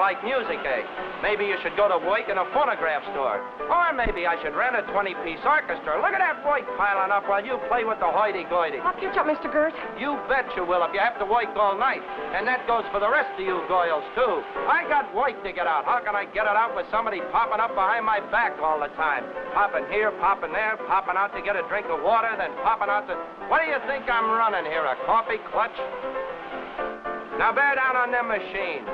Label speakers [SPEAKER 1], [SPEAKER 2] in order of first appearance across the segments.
[SPEAKER 1] like music, eh? Maybe you should go to work in a phonograph store. Or maybe I should rent a 20-piece orchestra. Look at that work piling up while you play with the hoity-goity.
[SPEAKER 2] I'll catch up, Mr. Gert.
[SPEAKER 1] You bet you will if you have to work all night. And that goes for the rest of you girls, too. I got work to get out. How can I get it out with somebody popping up behind my back all the time? Popping here, popping there, popping out to get a drink of water, then popping out to... What do you think I'm running here, a coffee clutch? Now bear down on them machines.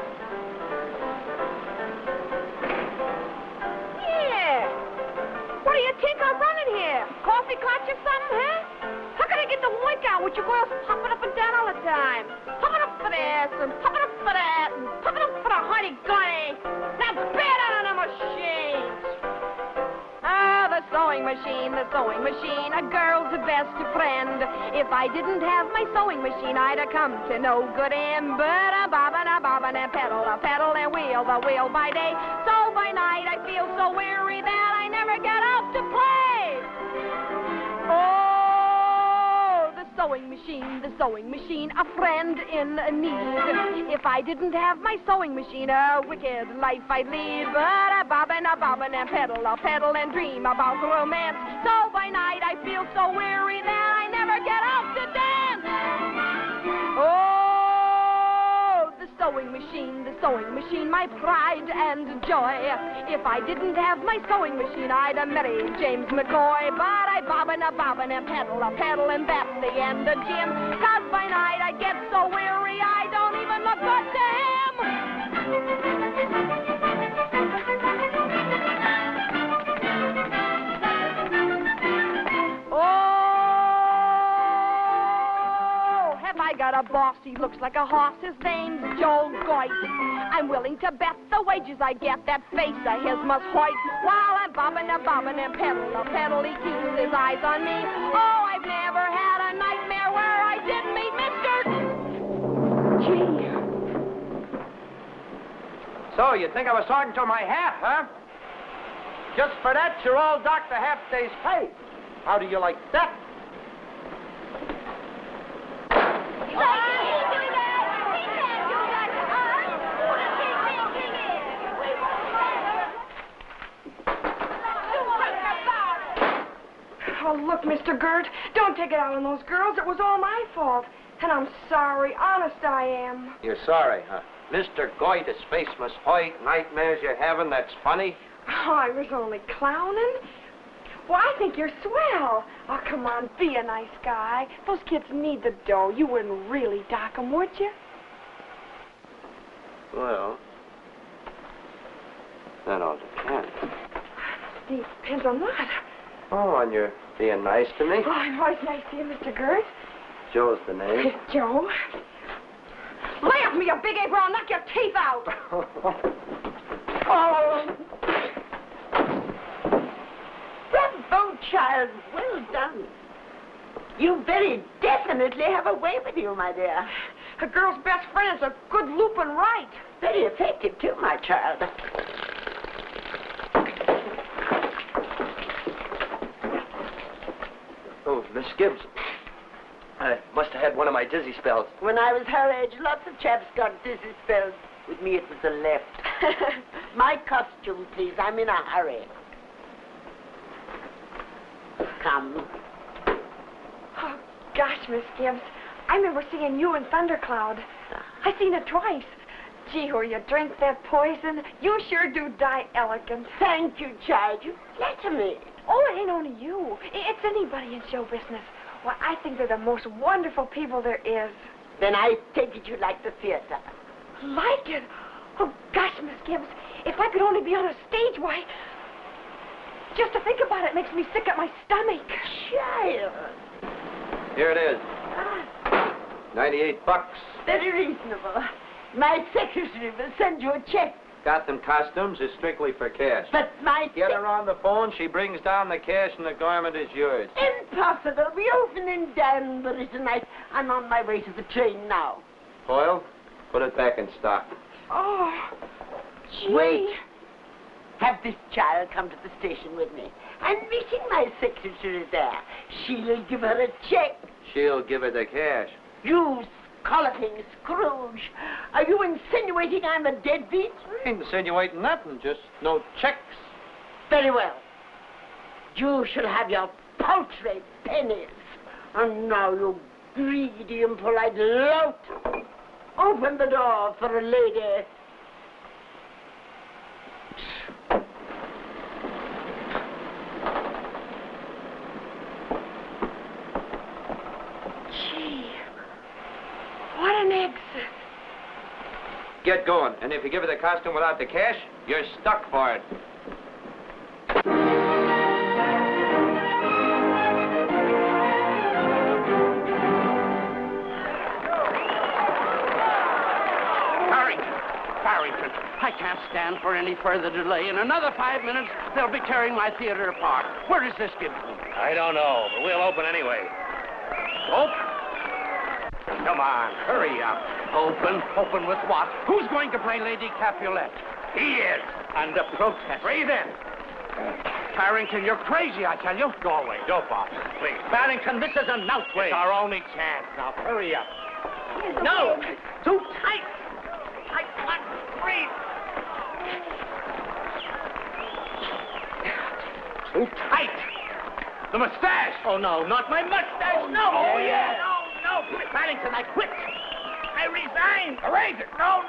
[SPEAKER 2] Yeah. What do you think I'm running here? Coffee clutch or something, huh? How can I get the work out with you girls popping up and down all the time? Popping up for this and popping up for that and popping up for the hoity-goity. Now bear down on the machines. Ah, the sewing machine, a girl's best friend. If I didn't have my sewing machine, I'd have come to no good end. But a bobbin, and pedal, and wheel the wheel by day. So by night I feel so weary that I never get out to play. Oh, the sewing machine, a friend in need. If I didn't have my sewing machine, a wicked life I'd lead. But a bobbin, and pedal, and dream about romance. So by night I feel so weary that I never get out to dance. Oh, the sewing machine, my pride and joy. If I didn't have my sewing machine, I'd have married James McCoy. But I bobbin, and pedal, and that's the end of Jim. 'Cause by night I get so weary I don't even look good to him. Oh, have I got a boss? He looks like a horse. His name's Joe Goit. I'm willing to bet the wages I get that face of his must hoit. While I'm bobbin, and pedal, he keeps his eyes on me. Oh, I've never had a nightmare where I didn't meet Mr. Gee.
[SPEAKER 1] So, you think I was talking to my hat, huh? Just for that, you're all docked a half-day's pay. How do you like that?
[SPEAKER 2] Oh, look, Mr. Gert, don't take it out on those girls. It was all my fault. And I'm sorry. Honest, I am.
[SPEAKER 1] You're sorry, huh? Mr. Goit, his face must hoit. Nightmares you're having, that's funny.
[SPEAKER 2] Oh, I was only clowning. Well, I think you're swell. Oh, come on, be a nice guy. Those kids need the dough. You wouldn't really dock them, would you?
[SPEAKER 1] Well, that all depends.
[SPEAKER 2] Depends on what?
[SPEAKER 1] Oh, on your being nice to me.
[SPEAKER 2] Oh, I'm always nice to you, Mr. Gert.
[SPEAKER 1] Joe's the name.
[SPEAKER 2] Joe? Lay off me, you big ape, or I'll knock your teeth out.
[SPEAKER 3] Oh. Bravo, child. Well done. You very definitely have a way with you, my dear.
[SPEAKER 2] A girl's best friend is a good loop and right.
[SPEAKER 3] Very effective, too, my child.
[SPEAKER 1] Oh, Miss Gibbs. I must have had one of my dizzy spells.
[SPEAKER 3] When I was her age, lots of chaps got dizzy spells. With me, it was the left. My costume, please. I'm in a hurry. Come.
[SPEAKER 2] Oh, gosh, Miss Gibbs. I remember seeing you in Thundercloud. I seen it twice. Gee, where you drink that poison, you sure do die elegant.
[SPEAKER 3] Thank you, child. You flatter me.
[SPEAKER 2] Oh, it ain't only you. It's anybody in show business. Well, I think they're the most wonderful people there is.
[SPEAKER 3] Then I take it you like the theater.
[SPEAKER 2] Like it? Oh, gosh, Miss Gibbs, if I could only be on a stage, why... Just to think about it makes me sick at my stomach.
[SPEAKER 3] Child.
[SPEAKER 1] Here it is. 98 bucks.
[SPEAKER 3] Very reasonable. My secretary will send you a check.
[SPEAKER 1] Got them costumes is strictly for cash.
[SPEAKER 3] But my...
[SPEAKER 1] Get her on the phone, she brings down the cash, and the garment is yours.
[SPEAKER 3] Impossible. We open in Danbury tonight. I'm on my way to the train now.
[SPEAKER 1] Hoyle, put it back in stock.
[SPEAKER 2] Oh, gee.
[SPEAKER 3] Wait. Have this child come to the station with me. I'm meeting my secretary there. She'll give her a check.
[SPEAKER 1] She'll give her the cash.
[SPEAKER 3] You collecting Scrooge. Are you insinuating I'm a deadbeat?
[SPEAKER 1] I ain't insinuating nothing, just no checks.
[SPEAKER 3] Very well. You shall have your paltry pennies. And now, you greedy, impolite lout, open the door for a lady.
[SPEAKER 2] Gee, what an exit.
[SPEAKER 1] Get going, and if you give her the costume without the cash, you're stuck for it.
[SPEAKER 4] I can't stand for any further delay. In another 5 minutes, they'll be tearing my theater apart. Where is this Gibson?
[SPEAKER 1] I don't know, but we'll open anyway. Open? Come on, hurry up.
[SPEAKER 4] Open? Open with what? Who's going to play Lady Capulet?
[SPEAKER 1] He is, under protest. Breathe in.
[SPEAKER 4] Barrington, you're crazy, I tell you.
[SPEAKER 1] Go away, dope off, please.
[SPEAKER 4] Barrington, this is an outrage.
[SPEAKER 1] It's our only chance. Now, hurry up.
[SPEAKER 3] No,
[SPEAKER 1] Too tight. I can't breathe. Too tight. The mustache.
[SPEAKER 4] Oh, no, not my mustache.
[SPEAKER 1] Oh, no.
[SPEAKER 4] Oh, yeah.
[SPEAKER 1] No.
[SPEAKER 4] Barrington, I quit.
[SPEAKER 1] I resign. Erase it. No.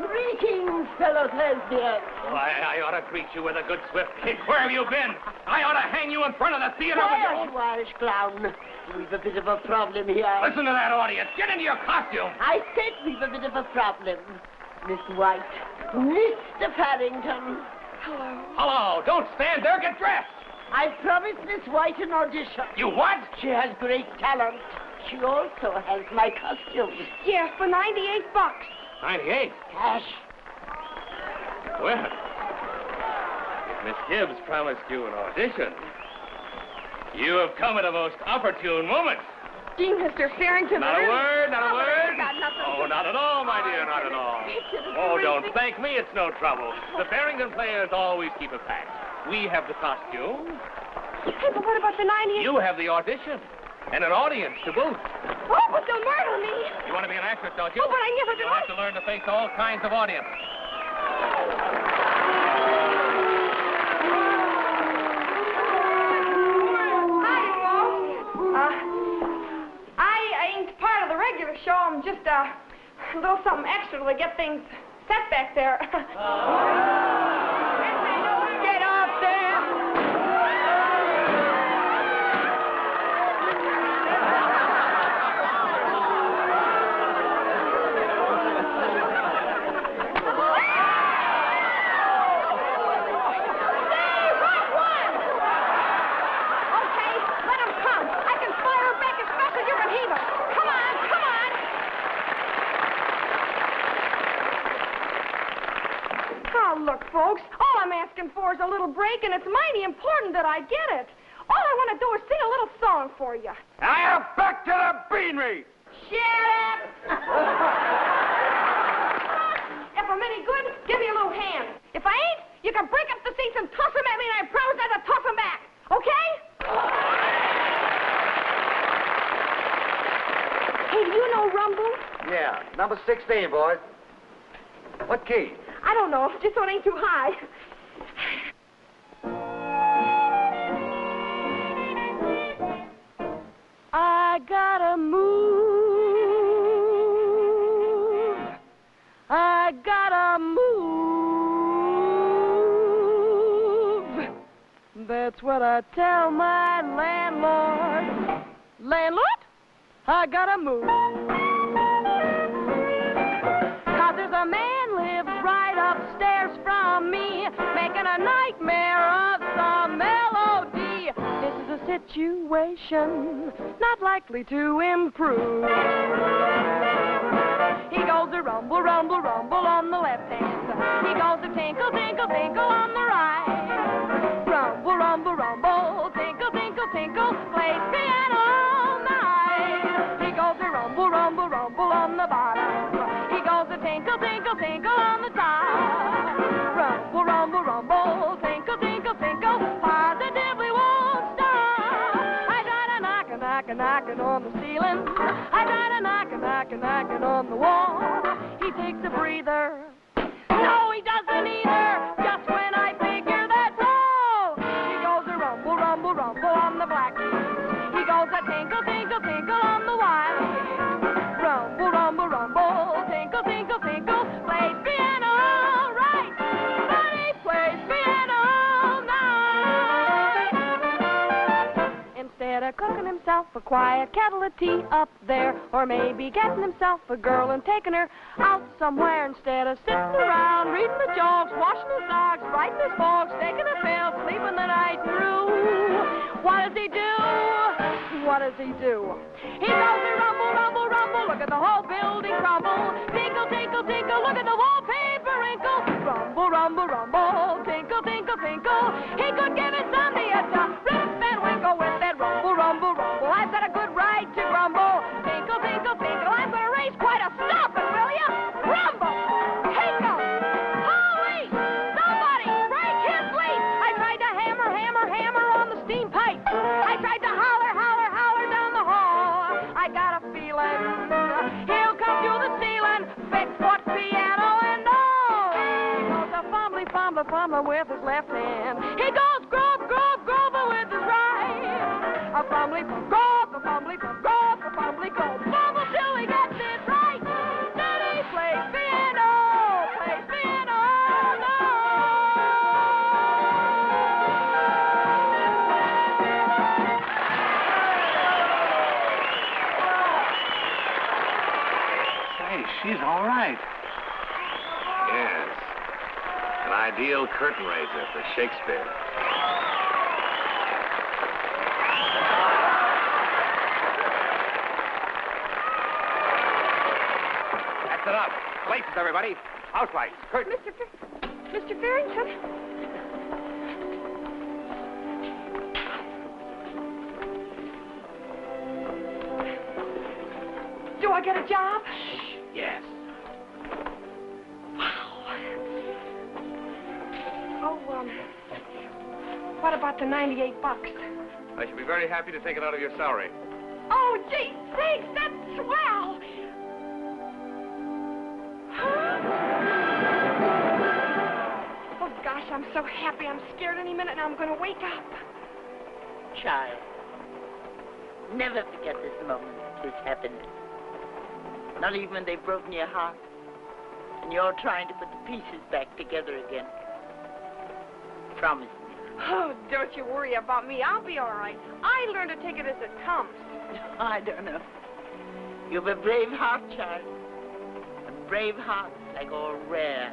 [SPEAKER 3] greetings, fellow lesbians.
[SPEAKER 1] Why, I ought to greet you with a good swift kick. Where have you been? I ought to hang you in front of the theater with your own...
[SPEAKER 3] Irish clown. We've a bit of a problem here.
[SPEAKER 1] Listen to that audience. Get into your costume.
[SPEAKER 3] I said we've a bit of a problem. Miss White, Mr. Farrington.
[SPEAKER 1] Hello. Don't stand there. Get dressed.
[SPEAKER 3] I promised Miss White an audition.
[SPEAKER 1] You what?
[SPEAKER 3] She has great talent. She also has my costume.
[SPEAKER 2] Yeah, for $98.
[SPEAKER 1] 98.
[SPEAKER 3] Cash.
[SPEAKER 1] Well, if Miss Gibbs promised you an audition, you have come at a most opportune moment.
[SPEAKER 2] Gee, Mr. Farrington.
[SPEAKER 1] Not a word, not a word.
[SPEAKER 2] Nothing.
[SPEAKER 1] Oh, not at all, my dear, not at all. Oh, don't thank me, it's no trouble. The Farrington players always keep a pact. We have the costume.
[SPEAKER 2] Hey, but what about the 98?
[SPEAKER 1] You have the audition. And an audience to boot.
[SPEAKER 2] Oh, but they'll murder me.
[SPEAKER 1] You want to be an actress, don't you?
[SPEAKER 2] Oh, but I never did.
[SPEAKER 1] You'll have to learn to face all kinds of audience.
[SPEAKER 2] Hi, folks. I ain't part of the regular show. I'm just a little something extra to get things set back there. Get up there. Look, folks, all I'm asking for is a little break, and it's mighty important that I get it. All I want to do is sing a little song for you.
[SPEAKER 1] Now, back to the beanery!
[SPEAKER 2] Shut up! If I'm any good, give me a little hand. If I ain't, you can break up the seats and toss them at me, and I promise not to toss them back. Okay? Hey, do you know Rumble?
[SPEAKER 1] Yeah, number 16, boys. What key?
[SPEAKER 2] I don't know, just so it ain't too high. I gotta move. I gotta move. That's what I tell my landlord. Landlord, I gotta move. 'Cause there's a man lives right upstairs from me, making a nightmare of some melody. This is a situation not likely to improve. He goes to rumble, rumble, rumble on the left hand. He goes to tinkle, tinkle, tinkle on the right. Rumble, rumble, rumble, tinkle, tinkle, tinkle, plays piano all night. He goes to rumble, rumble, rumble on the bottom. He goes to tinkle, tinkle, tinkle on the top. Rumble, rumble, rumble, tinkle, tinkle, tinkle, positively won't stop. I gotta knock, knock, knocking on the ceiling. I try to knocking on the wall. He takes a breather. No, he doesn't either. Just when I figure that's all, he goes a rumble, rumble, rumble on the black keys. He goes a tinkle, tinkle, tinkle on the wild keys. Rumble, rumble, rumble, tinkle, tinkle, tinkle. Plays piano all right, but he plays piano all night. Instead of cooking himself a quiet kettle of tea up there, or maybe getting himself a girl and taking her out somewhere, instead of sitting around reading the jokes, washing his socks, writing his books, taking a pill, sleeping the night through, what does he do? What does he do? He goes a rumble, rumble, rumble, look at the whole building crumble. Tinkle, tinkle, tinkle, look at the wallpaper wrinkle. Rumble, rumble, rumble, tinkle, tinkle, tinkle. He could give his insomnia to rip and winkle with that rumble, rumble, rumble. I've got a good right to grumble. Tinkle, tinkle, tinkle, I'm going to raise quite a stomping, will ya? Rumble, tinkle, holy, somebody break his leaf. I tried to hammer, hammer, hammer on the steam pipe. I tried to holler, holler, holler down the hall. I got a feeling he'll come through the ceiling, fix what piano and all. He goes a fumbly, fumbly, fumbly with his left hand. He goes grove, grove, grove with his right. A fumbly, grove, a fumbly, grove, a fumbly, grove. Fumble till he gets it right. Then he plays piano all night.
[SPEAKER 5] Hey, she's all right.
[SPEAKER 6] Yes. An ideal curtain raiser for Shakespeare.
[SPEAKER 1] That's enough. Places, everybody. House lights. Curtain.
[SPEAKER 2] Mr. Farrington? Do I get a job?
[SPEAKER 1] Yes.
[SPEAKER 2] Oh, what about the $98?
[SPEAKER 6] I should be very happy to take it out of your salary.
[SPEAKER 2] Oh, gee, thanks, that's swell. Oh, gosh, I'm so happy. I'm scared any minute now I'm going to wake up.
[SPEAKER 3] Child, never forget this moment this happened. Not even when they've broken your heart and you're trying to put the pieces back together again. Promise me.
[SPEAKER 2] Oh, don't you worry about me. I'll be all right. I learned to take it as it comes.
[SPEAKER 3] I don't know. You've a brave heart, child. A brave heart, like all rare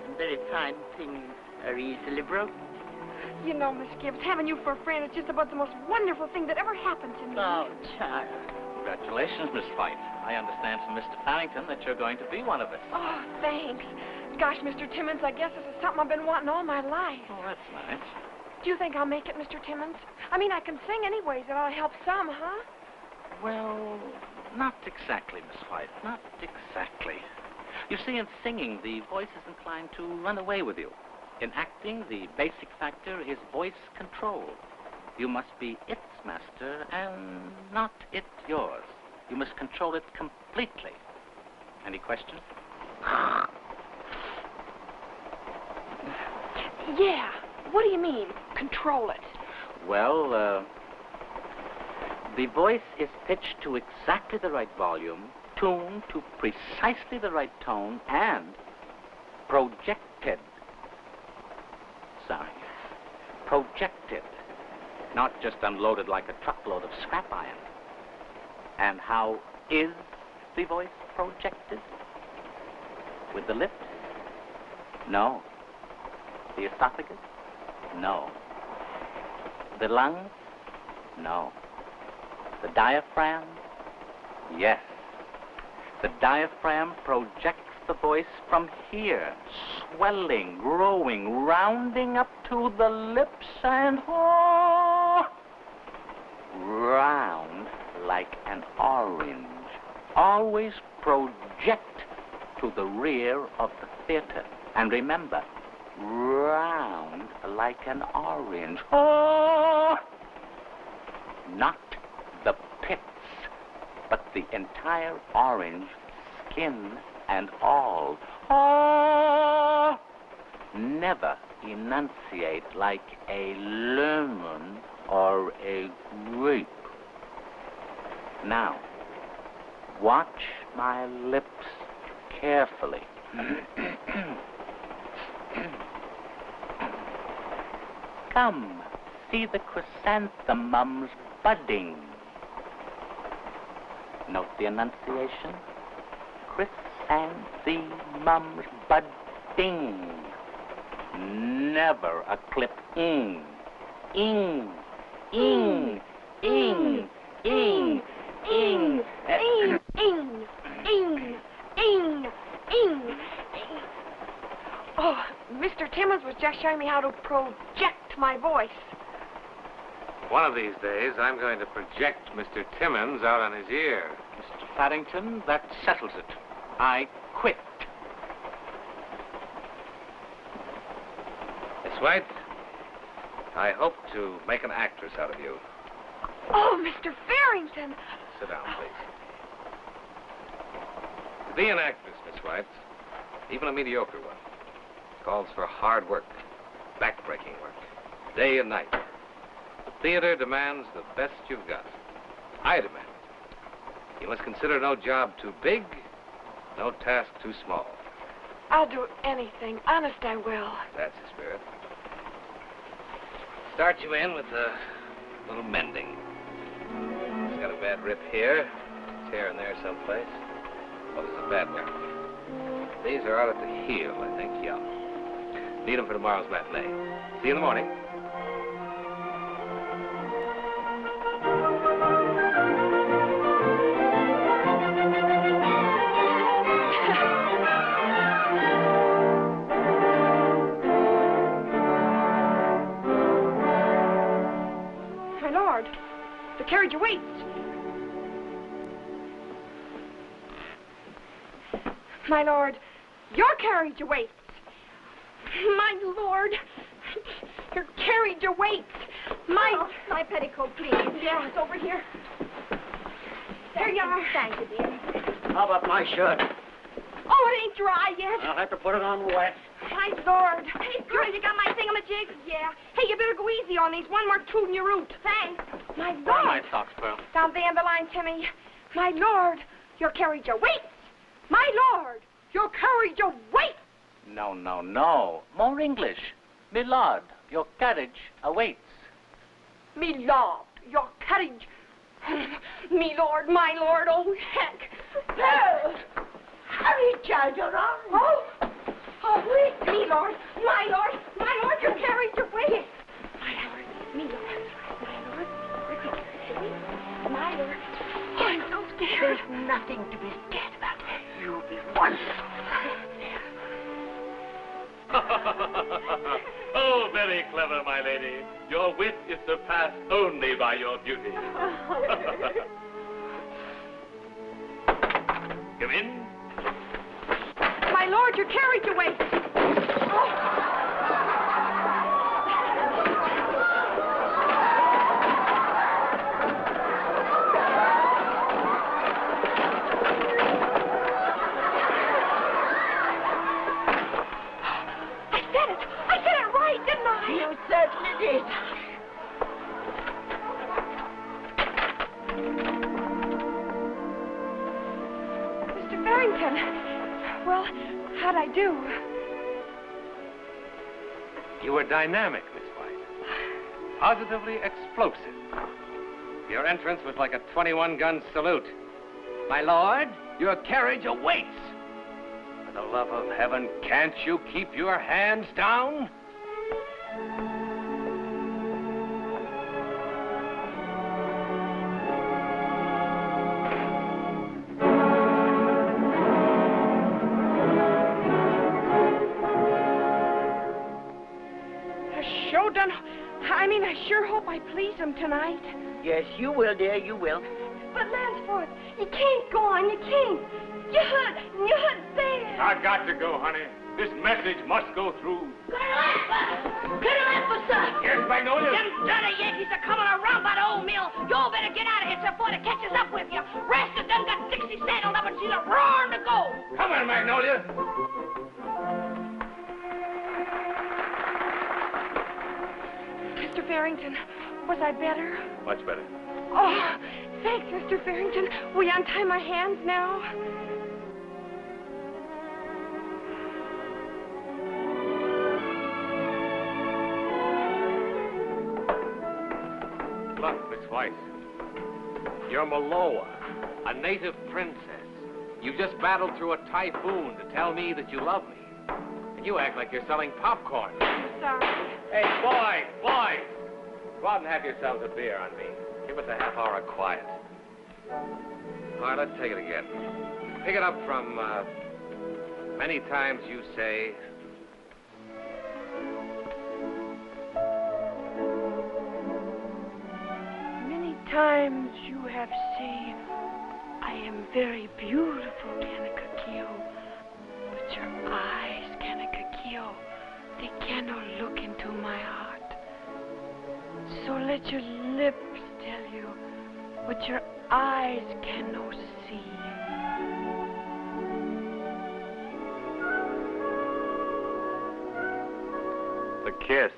[SPEAKER 3] and very fine things, are easily broken.
[SPEAKER 2] You know, Miss Gibbs, having you for a friend is just about the most wonderful thing that ever happened to me.
[SPEAKER 3] Oh, child.
[SPEAKER 5] Congratulations, Miss White. I understand from Mr. Farrington that you're going to be one of us.
[SPEAKER 2] Oh, thanks. Gosh, Mr. Timmons, I guess this is something I've been wanting all my life.
[SPEAKER 5] Oh, that's nice.
[SPEAKER 2] Do you think I'll make it, Mr. Timmons? I mean, I can sing anyways. It ought to help some, huh?
[SPEAKER 5] Well, not exactly, Miss White. Not exactly. You see, in singing, the voice is inclined to run away with you. In acting, the basic factor is voice control. You must be its master and not it yours. You must control it completely. Any questions?
[SPEAKER 2] Yeah. What do you mean, control it?
[SPEAKER 5] Well, the voice is pitched to exactly the right volume, tuned to precisely the right tone, and projected. Sorry. Projected. Not just unloaded like a truckload of scrap iron. And how is the voice projected? With the lips? No. The esophagus? No. The lungs? No. The diaphragm? Yes. The diaphragm projects the voice from here, swelling, growing, rounding up to the lips and round like an orange. Always project to the rear of the theater. And remember, round like an orange. Not the pit. but the entire orange, skin and all. Oh! Never enunciate like a lemon or a grape. Now, watch my lips carefully. Come, see the chrysanthemums budding. Note the enunciation. Chrysanthemums budding. Never a clip ing. Ing. Ing. Ing. Ing. Ing.
[SPEAKER 2] Ing. Ing. Ing. Ing. Ing. Oh, Mr. Timmons was just showing me how to project my voice.
[SPEAKER 6] One of these days, I'm going to project Mr. Timmons out on his ear.
[SPEAKER 5] Mr. Farrington, that settles it. I quit.
[SPEAKER 6] Miss White, I hope to make an actress out of you.
[SPEAKER 2] Oh, Mr. Farrington.
[SPEAKER 6] Sit down, please. To be an actress, Miss White, even a mediocre one, calls for hard work, back-breaking work, day and night. The theater demands the best you've got. I demand it. You must consider no job too big, no task too small.
[SPEAKER 2] I'll do anything. Honest, I will.
[SPEAKER 6] That's the spirit. Start you in with a little mending. It's got a bad rip here, tear in there someplace. Oh, there's a bad one. These are out at the heel, I think, yeah. Need them for tomorrow's matinee. See you in the morning.
[SPEAKER 2] My lord, the carriage awaits. My lord, your carriage awaits. My lord, your carriage awaits.
[SPEAKER 7] My petticoat, please.
[SPEAKER 2] Yeah, it's over here. There you are.
[SPEAKER 7] Thank you, dear.
[SPEAKER 3] How about my shirt?
[SPEAKER 2] Oh, it ain't dry yet.
[SPEAKER 3] I'll have to put it on wet.
[SPEAKER 2] My lord. Hey, girl, you got my thingamajig? Yeah. Hey, you better go easy on these. One more toot in your root. Thanks. My lord.
[SPEAKER 5] Where are my socks, Pearl?
[SPEAKER 2] Down the end of the line, Timmy. My lord, your carriage awaits. My lord, your carriage awaits.
[SPEAKER 5] No, no, no. More English. My lord, your carriage awaits.
[SPEAKER 2] Me lord, your carriage. Me lord, my lord, oh, heck.
[SPEAKER 3] Well, hurry, Charger,
[SPEAKER 2] Oh, wait. Me lord, my lord, your carriage awaits. My lord, me lord, my lord. Oh, I'm so scared.
[SPEAKER 3] There's nothing to be scared about. You'll be wonderful.
[SPEAKER 6] Oh, very clever, my lady. Your wit is surpassed only by your beauty. Come in.
[SPEAKER 2] My lord, your carriage awaits. I said it right, didn't I?
[SPEAKER 3] You certainly did.
[SPEAKER 2] Mr. Farrington, well, how'd I do?
[SPEAKER 6] You were dynamic, Miss White. Positively explosive. Your entrance was like a 21-gun salute. My lord, your carriage awaits. For the love of heaven, can't you keep your hands down?
[SPEAKER 2] I sure hope I please him tonight.
[SPEAKER 3] Yes, you will, dear, you will.
[SPEAKER 2] But, Lansford, you can't go on, you can't. You're there.
[SPEAKER 6] I've got to go, honey. This message must go through.
[SPEAKER 3] Colonel Officer!
[SPEAKER 6] Yes, Magnolia?
[SPEAKER 3] Them dirty Yankees are coming around that old mill. You all better get out of here before it catches up with you. Rest of she's a roaring to go.
[SPEAKER 6] Come on, Magnolia.
[SPEAKER 2] Mr. Farrington, was I better?
[SPEAKER 6] Much better.
[SPEAKER 2] Oh, thanks, Mr. Farrington. Will you untie my hands now?
[SPEAKER 6] Look, Miss White. You're Maloa, a native princess. You just battled through a typhoon to tell me that you love me. And you act like you're selling popcorn.
[SPEAKER 2] Sorry.
[SPEAKER 6] Hey, boys! Go out and have yourselves a beer on me. Give us a half hour of quiet. All right, let's take it again. Pick it up from, many times you say...
[SPEAKER 2] Many times you have said, I am very beautiful, Kanaka-kyo. But your eyes, Kanaka-kyo, they cannot look into my heart. So let your lips tell you what your eyes cannot see.
[SPEAKER 6] The kiss.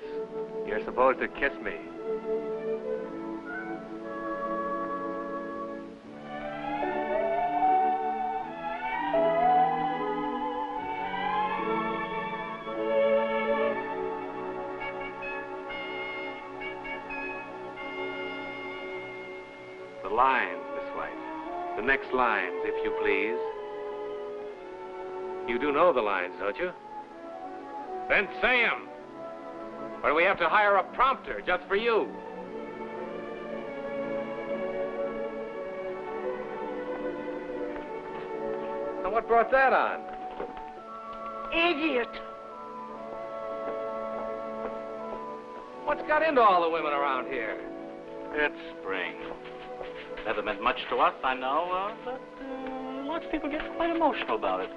[SPEAKER 6] You're supposed to kiss me. The lines, Miss White. The next lines, if you please. You do know the lines, don't you? Then say 'em. Or do we have to hire a prompter just for you? Now, what brought that on?
[SPEAKER 3] Idiot.
[SPEAKER 6] What's got into all the women around here?
[SPEAKER 5] It's spring. Never meant much to us, I know, but lots of people get quite emotional about it.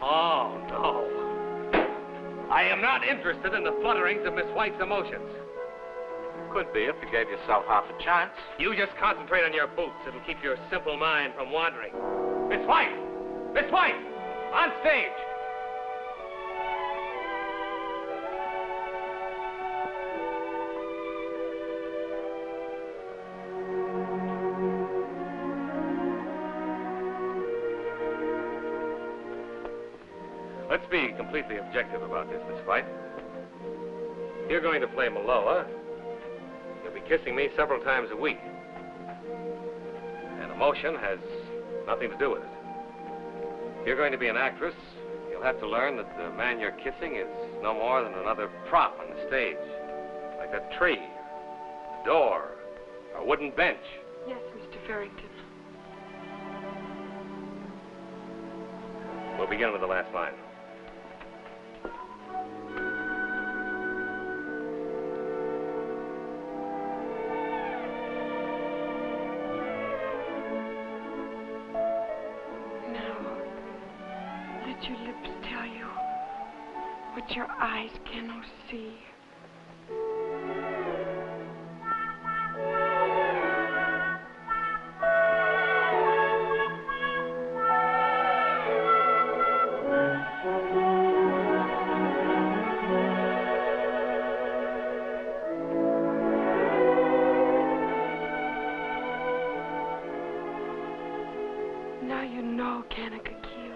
[SPEAKER 6] Oh, no. I am not interested in the flutterings of Miss White's emotions.
[SPEAKER 5] Could be if you gave yourself half a chance.
[SPEAKER 6] You just concentrate on your boots. It'll keep your simple mind from wandering. Miss White! Miss White! On stage! Let's be completely objective about this, Miss White. You're going to play Maloa. You'll be kissing me several times a week. And emotion has nothing to do with it. If you're going to be an actress, you'll have to learn that the man you're kissing is no more than another prop on the stage. Like a tree, a door, a wooden bench.
[SPEAKER 2] Yes, Mr. Farrington.
[SPEAKER 6] We'll begin with the last line.
[SPEAKER 2] Let your lips tell you what your eyes cannot see. Now you know, Kanaka-kyo.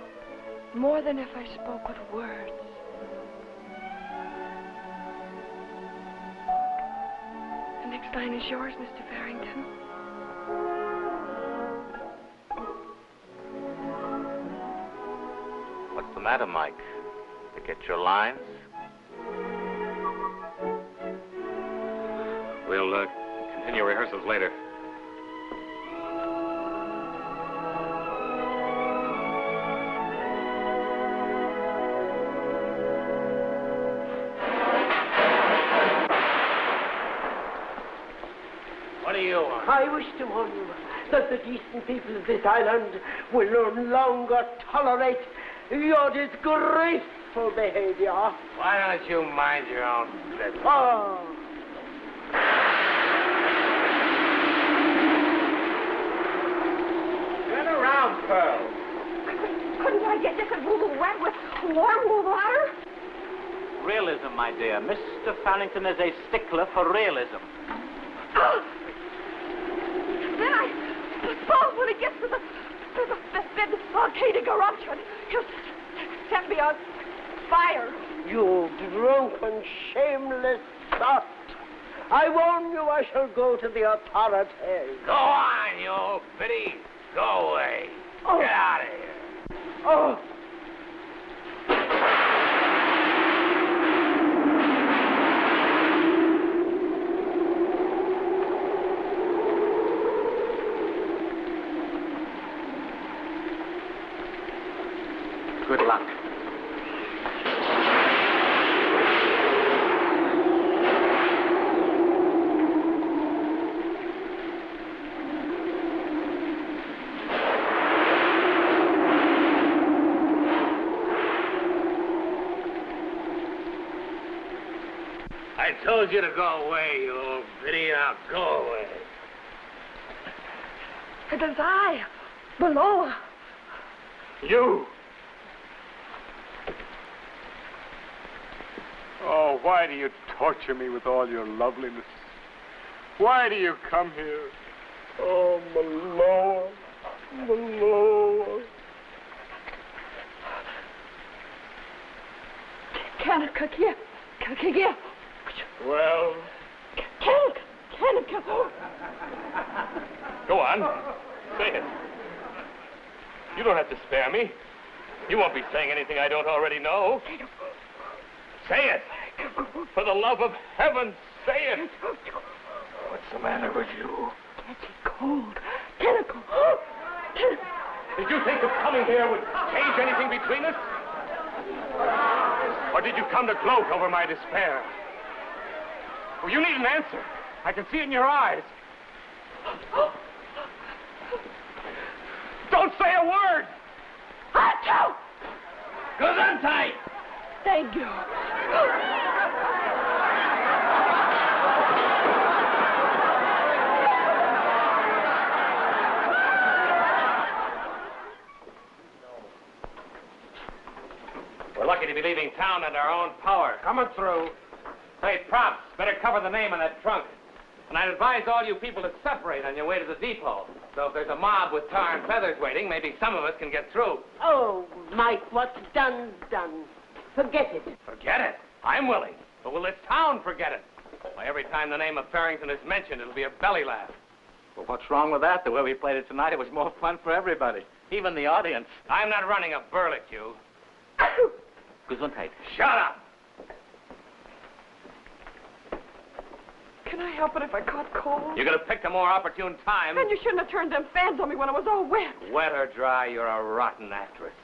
[SPEAKER 2] More than if I spoke with words. The next line is yours, Mr. Farrington.
[SPEAKER 5] What's the matter, Mike? To get your lines?
[SPEAKER 6] We'll continue rehearsals later.
[SPEAKER 3] I wish to warn you that the decent people of this island will no longer tolerate your disgraceful behavior.
[SPEAKER 6] Why don't you mind your own business?
[SPEAKER 3] Oh.
[SPEAKER 6] Turn around, Pearl.
[SPEAKER 2] Couldn't I get just a little wet with warm water?
[SPEAKER 5] Realism, my dear. Mr. Farrington is a stickler for realism.
[SPEAKER 2] Then I suppose when he gets to the volcanic eruption, he'll set me on fire.
[SPEAKER 3] You drunken, shameless sot. I warn you, I shall go to the authorities.
[SPEAKER 6] Go on, you old biddy. Go away.
[SPEAKER 3] Oh.
[SPEAKER 6] Get out of here.
[SPEAKER 3] Oh.
[SPEAKER 5] Good luck.
[SPEAKER 6] I told you to go away, you old biddy. Now go away.
[SPEAKER 2] It is I, below.
[SPEAKER 8] You! Oh, why do you torture me with all your loveliness? Why do you come here? Oh, my Lord, my Lord.
[SPEAKER 2] Can it cook here? Can it here?
[SPEAKER 8] Well,
[SPEAKER 2] Can it cook?
[SPEAKER 8] go on. Say it. You don't have to spare me. You won't be saying anything I don't already know. Say it. For the love of heaven, say it. What's the matter with you?
[SPEAKER 2] Catch it cold. Can it cold?
[SPEAKER 8] Did you think that coming here would change anything between us? Or did you come to gloat over my despair? Well, you need an answer. I can see it in your eyes. Don't say a word!
[SPEAKER 2] Achoo!
[SPEAKER 6] Gesundheit!
[SPEAKER 2] Thank you.
[SPEAKER 6] We're lucky to be leaving town under our own power. Coming through. Hey, props, better cover the name on that trunk. And I'd advise all you people to separate on your way to the depot. So if there's a mob with tar and feathers waiting, maybe some of us can get through.
[SPEAKER 3] Oh, Mike, what's done's done. Forget it.
[SPEAKER 6] Forget it. I'm willing. But will this town forget it? Why, every time the name of Farrington is mentioned, it'll be a belly laugh.
[SPEAKER 5] Well, what's wrong with that? The way we played it tonight, it was more fun for everybody, even the audience.
[SPEAKER 6] I'm not running a burlick, you.
[SPEAKER 5] Gesundheit.
[SPEAKER 6] Shut up!
[SPEAKER 2] Can I help it if I caught cold?
[SPEAKER 6] You could have picked a more opportune time.
[SPEAKER 2] Then you shouldn't have turned them fans on me when I was all wet.
[SPEAKER 6] Wet or dry, you're a rotten actress.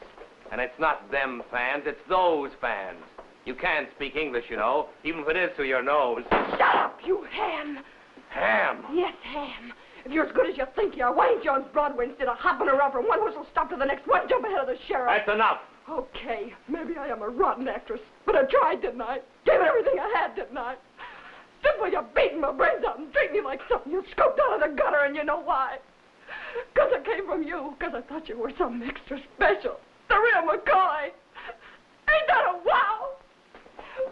[SPEAKER 6] And it's not them fans, it's those fans. You can speak English, you know, even if it is through your nose.
[SPEAKER 2] Shut up, you ham.
[SPEAKER 6] Ham.
[SPEAKER 2] Yes, ham. If you're as good as you think you are, why ain't you on Broadway instead of hopping around from one whistle stop to the next, one jump ahead of the sheriff?
[SPEAKER 6] That's enough.
[SPEAKER 2] Okay, maybe I am a rotten actress, but I tried, didn't I? Gave it everything I had, didn't I? Stood while you're beating my brains out and treating me like something you scooped out of the gutter, and you know why? Because I came from you, because I thought you were something extra special. The real McCoy. Ain't that a wow?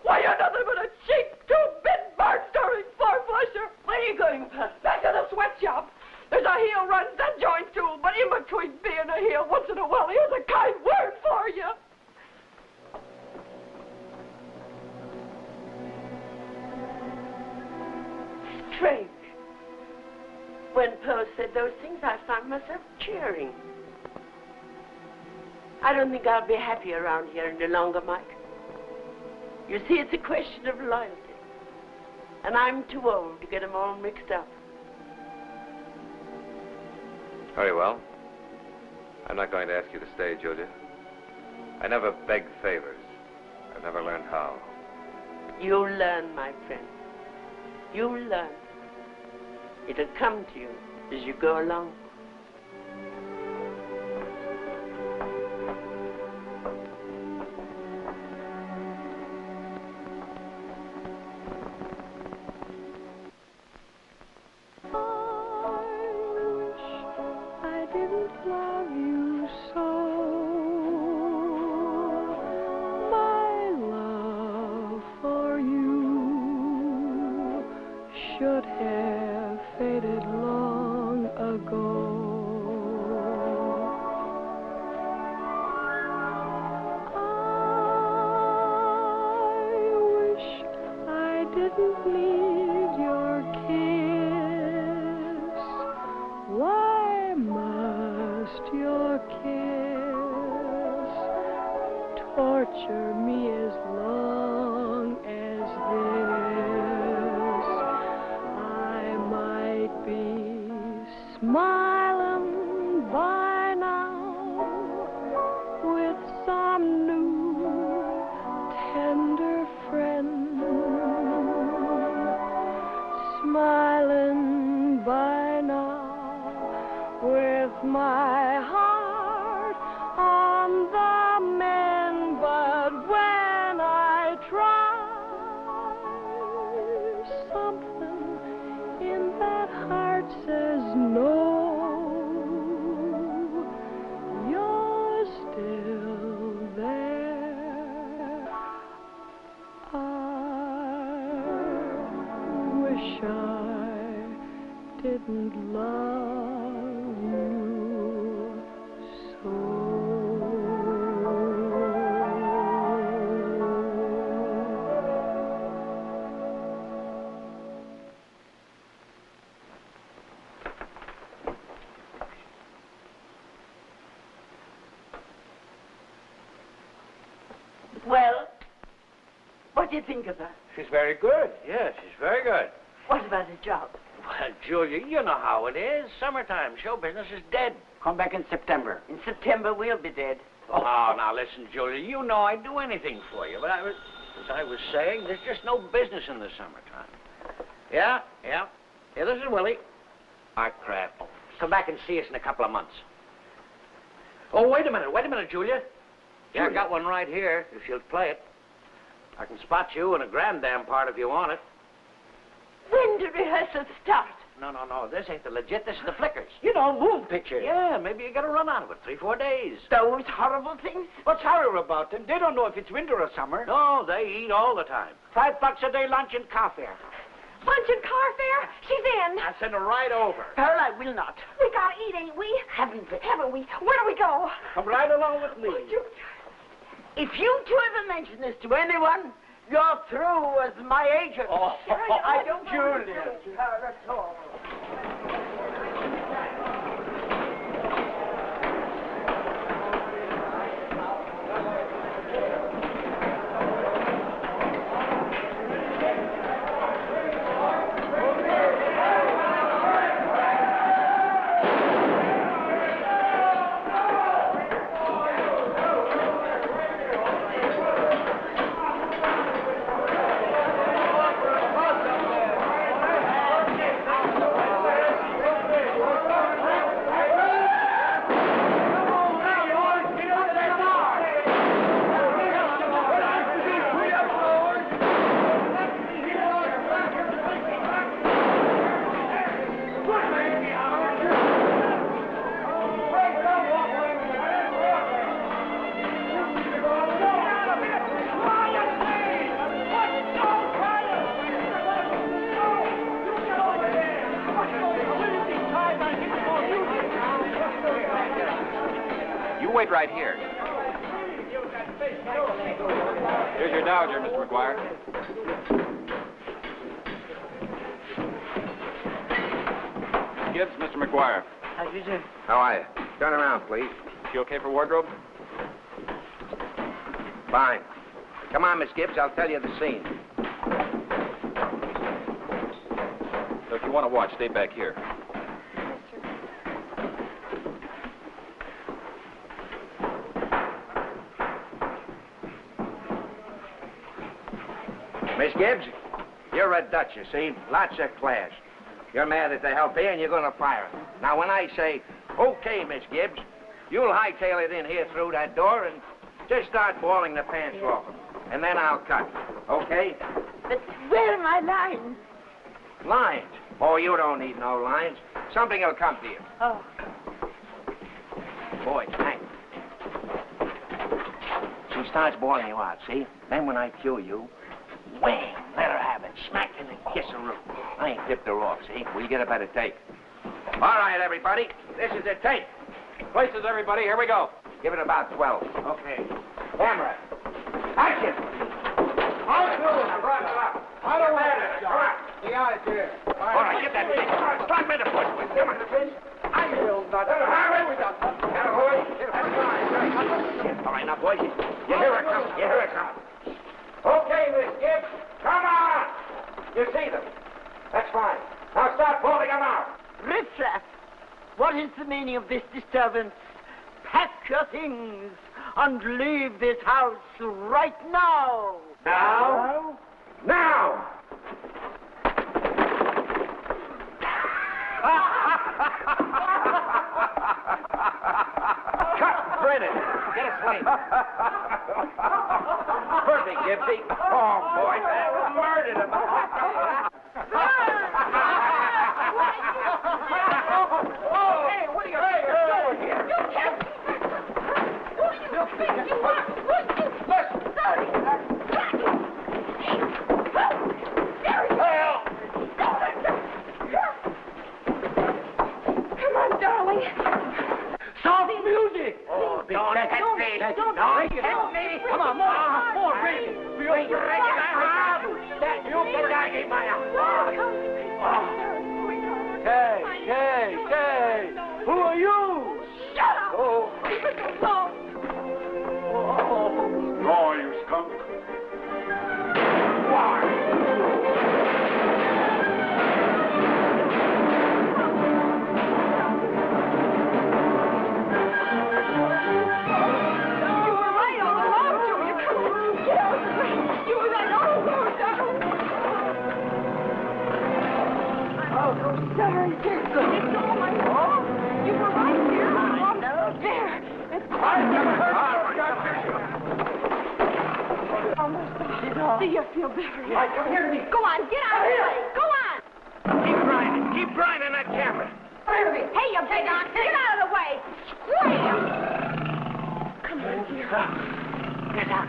[SPEAKER 2] Why, you're nothing but a cheap, two-bit, barn-starving four-flusher. Where are you going, Pat? Back to the sweatshop. There's a heel runs that joint, too, but in between being a heel, once in a while, here's a kind word for you.
[SPEAKER 3] Strange. When Poe said those things, I found myself cheering. I don't think I'll be happy around here any longer, Mike. You see, it's a question of loyalty. And I'm too old to get them all mixed up.
[SPEAKER 6] Very well. I'm not going to ask you to stay, Julia. I never begged favors. I've never learned how.
[SPEAKER 3] You'll learn, my friend. You'll learn. It'll come to you as you go along.
[SPEAKER 2] I didn't love you
[SPEAKER 9] should have faded long ago. I didn't need your kiss. Why must your kiss torture me as long as this? I might be smiling by now with some new tender friend. Smiling by now with my heart on the mend, but when I try, something in that heart says no. You're still there. I wish I didn't love you so.
[SPEAKER 3] Well, what do you think of her?
[SPEAKER 4] She's very good. Yeah, she's very good.
[SPEAKER 3] What about the job?
[SPEAKER 4] Well, Julia, you know how it is. Summertime, show business is dead.
[SPEAKER 3] Come back in September. In September, we'll be dead.
[SPEAKER 4] Oh, now listen, Julia, you know I'd do anything for you, but as I was saying, there's just no business in the summertime. Yeah, this is Willie. Art craft. Come back and see us in a couple of months. Oh, wait a minute, Julia. Yeah, I got one right here, if you'll play it. I can spot you in a grand damn part if you want it.
[SPEAKER 3] When do rehearsals start?
[SPEAKER 4] No, this ain't the legit, this is the flickers. You know, move pictures. Yeah, maybe you got a run out of it, 3-4 days.
[SPEAKER 3] Those horrible things?
[SPEAKER 4] What's horrible about them? They don't know if it's winter or summer. No, they eat all the time. $5 a day lunch and car fare.
[SPEAKER 2] Lunch and car fare? She's in.
[SPEAKER 4] I send her right over.
[SPEAKER 3] Pearl, I will not.
[SPEAKER 2] We gotta eat, ain't we?
[SPEAKER 3] Haven't we?
[SPEAKER 2] Haven't we? Where do we go?
[SPEAKER 4] Come right along with me.
[SPEAKER 3] If you two ever mention this to anyone, you're through as my agent.
[SPEAKER 4] Oh,
[SPEAKER 3] I don't
[SPEAKER 4] Julia.
[SPEAKER 3] her at all.
[SPEAKER 1] Wait right here. Here's your Dowager, Mr. McGuire. Gibbs, Mr. McGuire.
[SPEAKER 3] How do you do?
[SPEAKER 1] How are you? Turn around, please. You okay for wardrobe? Fine. Come on, Miss Gibbs, I'll tell you the scene. So if you want to watch, stay back here. Miss Gibbs, you're a Dutch, you see. Lots of class. You're mad at the helper and you're going to fire her. Now, when I say, okay, Miss Gibbs, you'll hightail it in here through that door and just start bawling the pants off them. And then I'll cut. Okay?
[SPEAKER 3] But where are my lines?
[SPEAKER 1] Lines? Oh, you don't need no lines. Something will come to you.
[SPEAKER 3] Oh.
[SPEAKER 1] Boy, Hank. She starts bawling you out, see? Then when I cue you, wham, let her have it. Smack in the kiss and
[SPEAKER 4] room. I ain't tipped her off, see? We get a better take. All right, everybody. This is a take.
[SPEAKER 1] Places, everybody. Here we go.
[SPEAKER 4] Give it about 12. Okay. Camera. Action!
[SPEAKER 1] All through. Now, brought it up.
[SPEAKER 4] Out of order. Come on.
[SPEAKER 1] The idea.
[SPEAKER 4] All right, get that thing. Start me the foot. Come on.
[SPEAKER 1] I will not. All
[SPEAKER 4] right, now, boys. You hear her come. You hear her come.
[SPEAKER 1] Okay, Miss Gibbs. Come on. You see them. That's fine. Now start pulling them out.
[SPEAKER 3] Riffraff, what is the meaning of this disturbance? Pack your things and leave this house right now.
[SPEAKER 1] Now? Now!
[SPEAKER 4] Cut! Brennan! Get a slate. Perfect, Gibbsy. Oh, boy, that murdered him.
[SPEAKER 1] Hey, what are you doing here?
[SPEAKER 2] You can't. Who do you think you are?
[SPEAKER 1] Listen.
[SPEAKER 2] Come on, darling.
[SPEAKER 3] Soft music.
[SPEAKER 4] Oh, don't hit me. Don't hit me.
[SPEAKER 3] Come on, more, baby.
[SPEAKER 4] You can die, Maya.
[SPEAKER 3] Hey. Who are you?
[SPEAKER 2] Shut up.
[SPEAKER 3] Oh.
[SPEAKER 10] Draw, you skunk.
[SPEAKER 1] Why?
[SPEAKER 2] You were right all along, Julia. Come on. Get out of the way. You were right all along, darling. Oh, sorry, dear. It's all my fault. You were right, dear. Oh, no. There. It's almost done. Do you feel better?
[SPEAKER 1] Right, come here to me.
[SPEAKER 2] Go on, get out of the way. Go on.
[SPEAKER 4] Keep grinding that camera.
[SPEAKER 2] Hey, you big ox, get out of the way. Scram. Come on, dear.
[SPEAKER 4] Get out.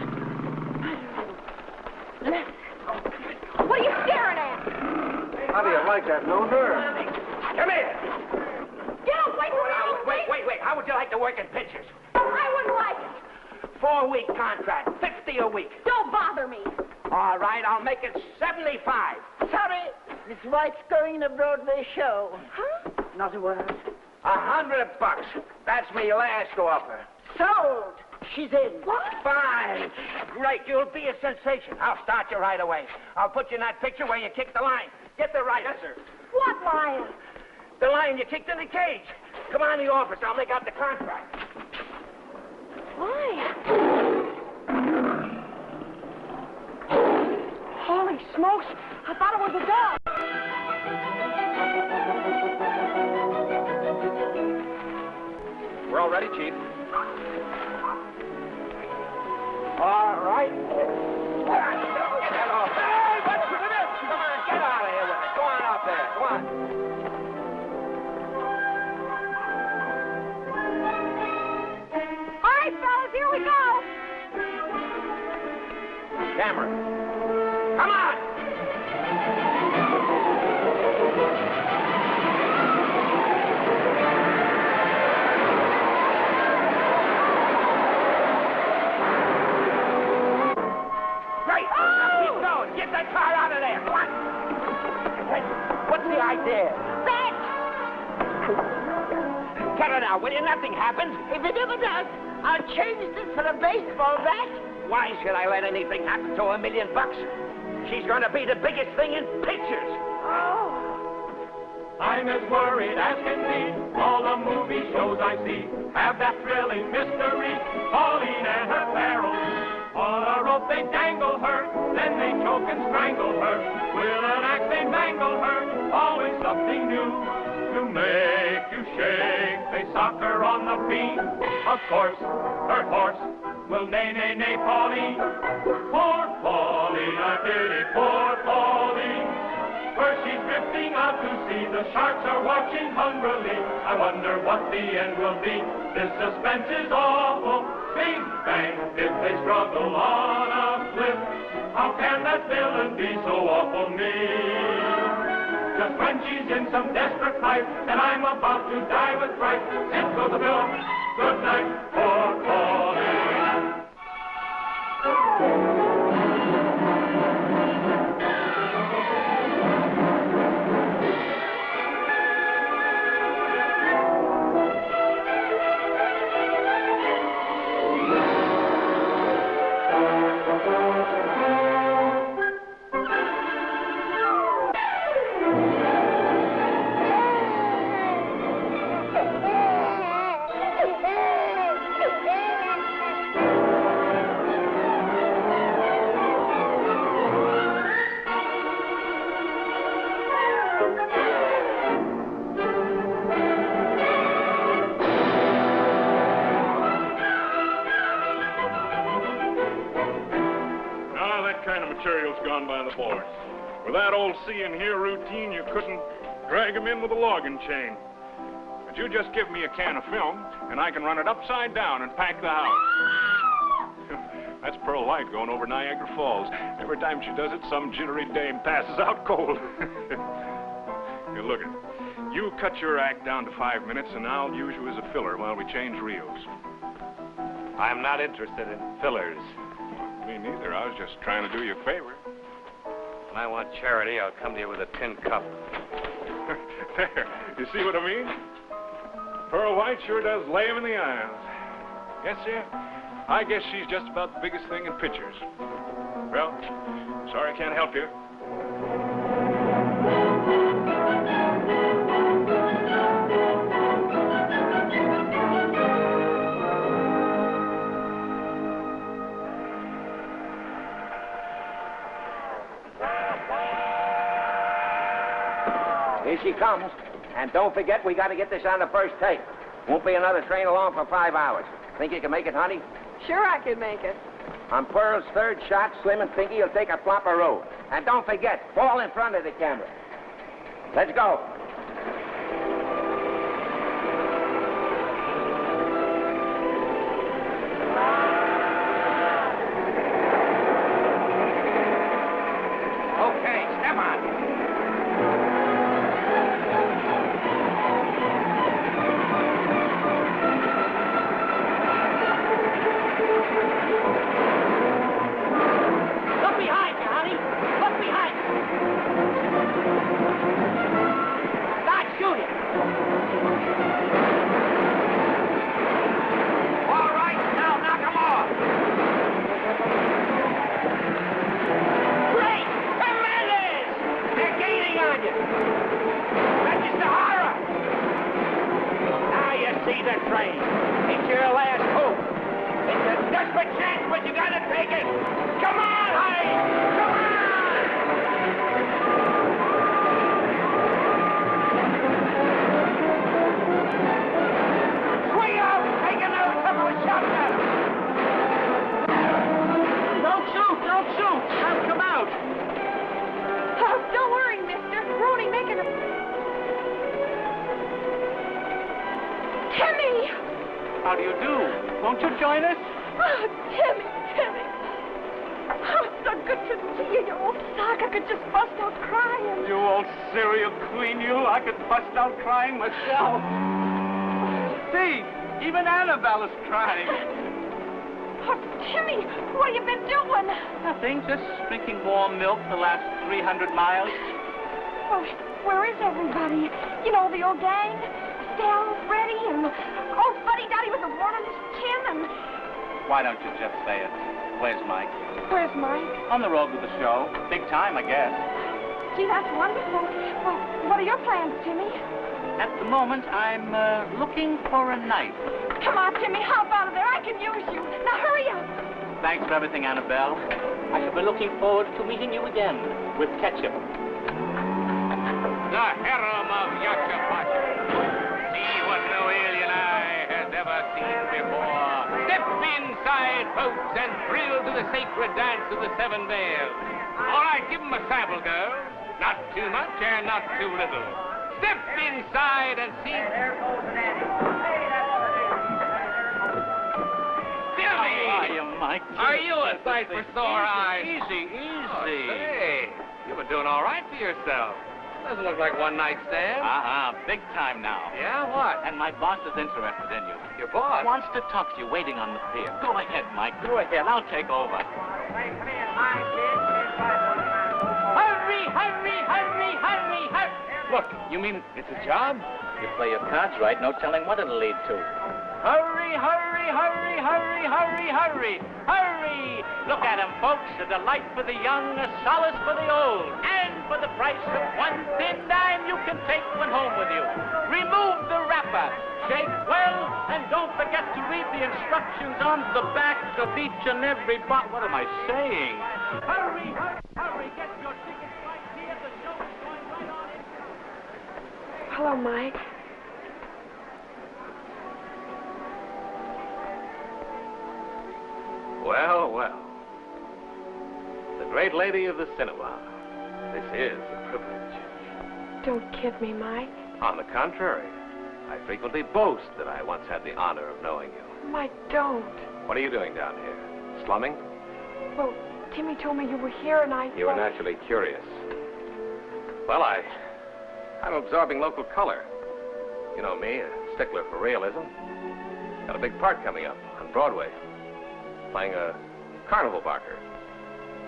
[SPEAKER 2] What are you staring at?
[SPEAKER 1] How do you like that? No nerve.
[SPEAKER 4] Come here.
[SPEAKER 2] Get away from me.
[SPEAKER 4] Wait. How would you like to work in pictures?
[SPEAKER 2] I wouldn't like it.
[SPEAKER 4] 4-week contract, 50 a week.
[SPEAKER 2] Don't bother me.
[SPEAKER 4] All right, I'll make it 75.
[SPEAKER 3] Sorry, Miss White's going in a Broadway show.
[SPEAKER 2] Huh?
[SPEAKER 3] Not a word.
[SPEAKER 4] $100. That's my last offer.
[SPEAKER 3] Sold. She's in.
[SPEAKER 2] What?
[SPEAKER 4] Fine. Great, you'll be a sensation. I'll start you right away. I'll put you in that picture where you kick the line. Get the right. Yes, sir.
[SPEAKER 2] What lion?
[SPEAKER 4] The line you kicked in the cage. Come on in the office. I'll make out the contract.
[SPEAKER 2] Lion? Holy smokes. I thought it was a dog.
[SPEAKER 6] We're all ready, Chief.
[SPEAKER 4] All right. Get off. Hey, what's this? Come on, get out of here with it. Go on out there. Go on.
[SPEAKER 2] All right, fellas, here we go.
[SPEAKER 4] Camera. Come on. Great. Now keep going. Get that car out of there. Come on. Hey, what's the idea?
[SPEAKER 2] Bet.
[SPEAKER 4] Get her now, will you? Nothing happens.
[SPEAKER 3] If it ever does, I'll change this for a baseball bat.
[SPEAKER 4] Why should I let anything happen to $1 million? She's going to be the biggest thing in pictures.
[SPEAKER 2] Oh.
[SPEAKER 10] I'm as worried as can be. All the movie shows I see have that thrilling mystery. Pauline and her perils. On a rope they dangle her, then they choke and strangle her. With an axe they mangle her, always something new to make you shake. They sock her on the beam. Of course, her horse will neigh, neigh, neigh, Pauline. Poor Pauline, I pity poor Pauline. Where she's drifting out to sea, the sharks are watching hungrily. I wonder what the end will be. This suspense is awful. Bing, bang, if they struggle on a cliff, how can that villain be so awful mean? just when she's in some desperate plight, and I'm about to die with fright. Sit goes the bill. Good night for Pauline.
[SPEAKER 11] Material's gone by the boards. With that old see and hear routine, you couldn't drag him in with a logging chain. But you just give me a can of film, and I can run it upside down and pack the house. That's Pearl White going over Niagara Falls. Every time she does it, some jittery dame passes out cold. Here, look it. You cut your act down to 5 minutes, and I'll use you as a filler while we change reels.
[SPEAKER 6] I'm not interested in fillers.
[SPEAKER 11] Me neither. I was just trying to do you a favor.
[SPEAKER 6] When I want charity, I'll come to you with a tin cup.
[SPEAKER 11] There. You see what I mean? Pearl White sure does lay him in the eyes. Yes, sir. I guess she's just about the biggest thing in pictures. Well, sorry I can't help you.
[SPEAKER 1] Here she comes. And don't forget, we got to get this on the first take. Won't be another train along for 5 hours. Think you can make it, honey?
[SPEAKER 2] Sure I can make it.
[SPEAKER 1] On Pearl's third shot, Slim and Pinky will take a flopperoo. And don't forget, fall in front of the camera. Let's go. Okay, step on.
[SPEAKER 5] How do you do? Won't you join us?
[SPEAKER 2] Oh, Timmy. Oh, it's so good to see you, you old sock. I could just bust out crying.
[SPEAKER 5] You old cereal queen, you. I could bust out crying myself. See, even Annabelle is crying.
[SPEAKER 2] Oh, Timmy, what have you been doing?
[SPEAKER 5] Nothing, just drinking warm milk the last 300 miles.
[SPEAKER 2] Oh, where is everybody? You know, the old gang? Estelle, Freddie, and old Buddy Dotty with the wart on his chin, and...
[SPEAKER 5] Why don't you just say it? Where's Mike?
[SPEAKER 2] Where's Mike?
[SPEAKER 5] On the road with the show. Big time, I guess.
[SPEAKER 2] Gee, that's wonderful. Well, what are your plans, Timmy?
[SPEAKER 5] At the moment, I'm looking for a knife.
[SPEAKER 2] Come on, Timmy, hop out of there. I can use you. Now, hurry up.
[SPEAKER 5] Thanks for everything, Annabelle. I shall be looking forward to meeting you again with ketchup.
[SPEAKER 6] The harem of Yasha Pasha. See what no alien eye has ever seen before. Step inside, folks, and thrill to the sacred dance of the 7 Veils. All right, give 'em a sample, girl. Not too much and not too little. Step inside and see... Billy!
[SPEAKER 5] How are you, Mike?
[SPEAKER 6] Are you a sight for sore eyes?
[SPEAKER 5] Easy.
[SPEAKER 6] Oh, say, you've been doing all right for yourself. Doesn't look like one night stand.
[SPEAKER 5] Big time now.
[SPEAKER 6] Yeah, what?
[SPEAKER 5] And my boss is interested in you.
[SPEAKER 6] Your boss?
[SPEAKER 5] Wants to talk to you waiting on the pier. Go ahead, Mike. Go ahead. I'll take over.
[SPEAKER 3] Hey, come here, my kid. Hurry, hurry, hurry, hurry, hurry.
[SPEAKER 6] Look, you mean it's a job?
[SPEAKER 5] You play your cards right, no telling what it'll lead to.
[SPEAKER 3] Hurry, hurry, hurry, hurry, hurry, hurry, hurry. Look at him, folks. A delight for the young, a solace for the old. And for the price of one thin dime, you can take one home with you. Remove the wrapper. Shake well, and don't forget to read the instructions on the back of each and every bottle. What am I saying? Hurry, hurry, hurry. Get your tickets right here. The show's going right on in.
[SPEAKER 2] Hello, Mike.
[SPEAKER 6] Well, well. The great lady of the cinema. This is a privilege.
[SPEAKER 2] Don't kid me, Mike.
[SPEAKER 6] On the contrary, I frequently boast that I once had the honor of knowing you.
[SPEAKER 2] Mike, don't.
[SPEAKER 6] What are you doing down here? Slumming?
[SPEAKER 2] Well, Timmy told me you were here and I
[SPEAKER 6] You were
[SPEAKER 2] thought...
[SPEAKER 6] naturally curious. Well, I'm absorbing local color. You know me, a stickler for realism. Got a big part coming up on Broadway. Playing a carnival barker.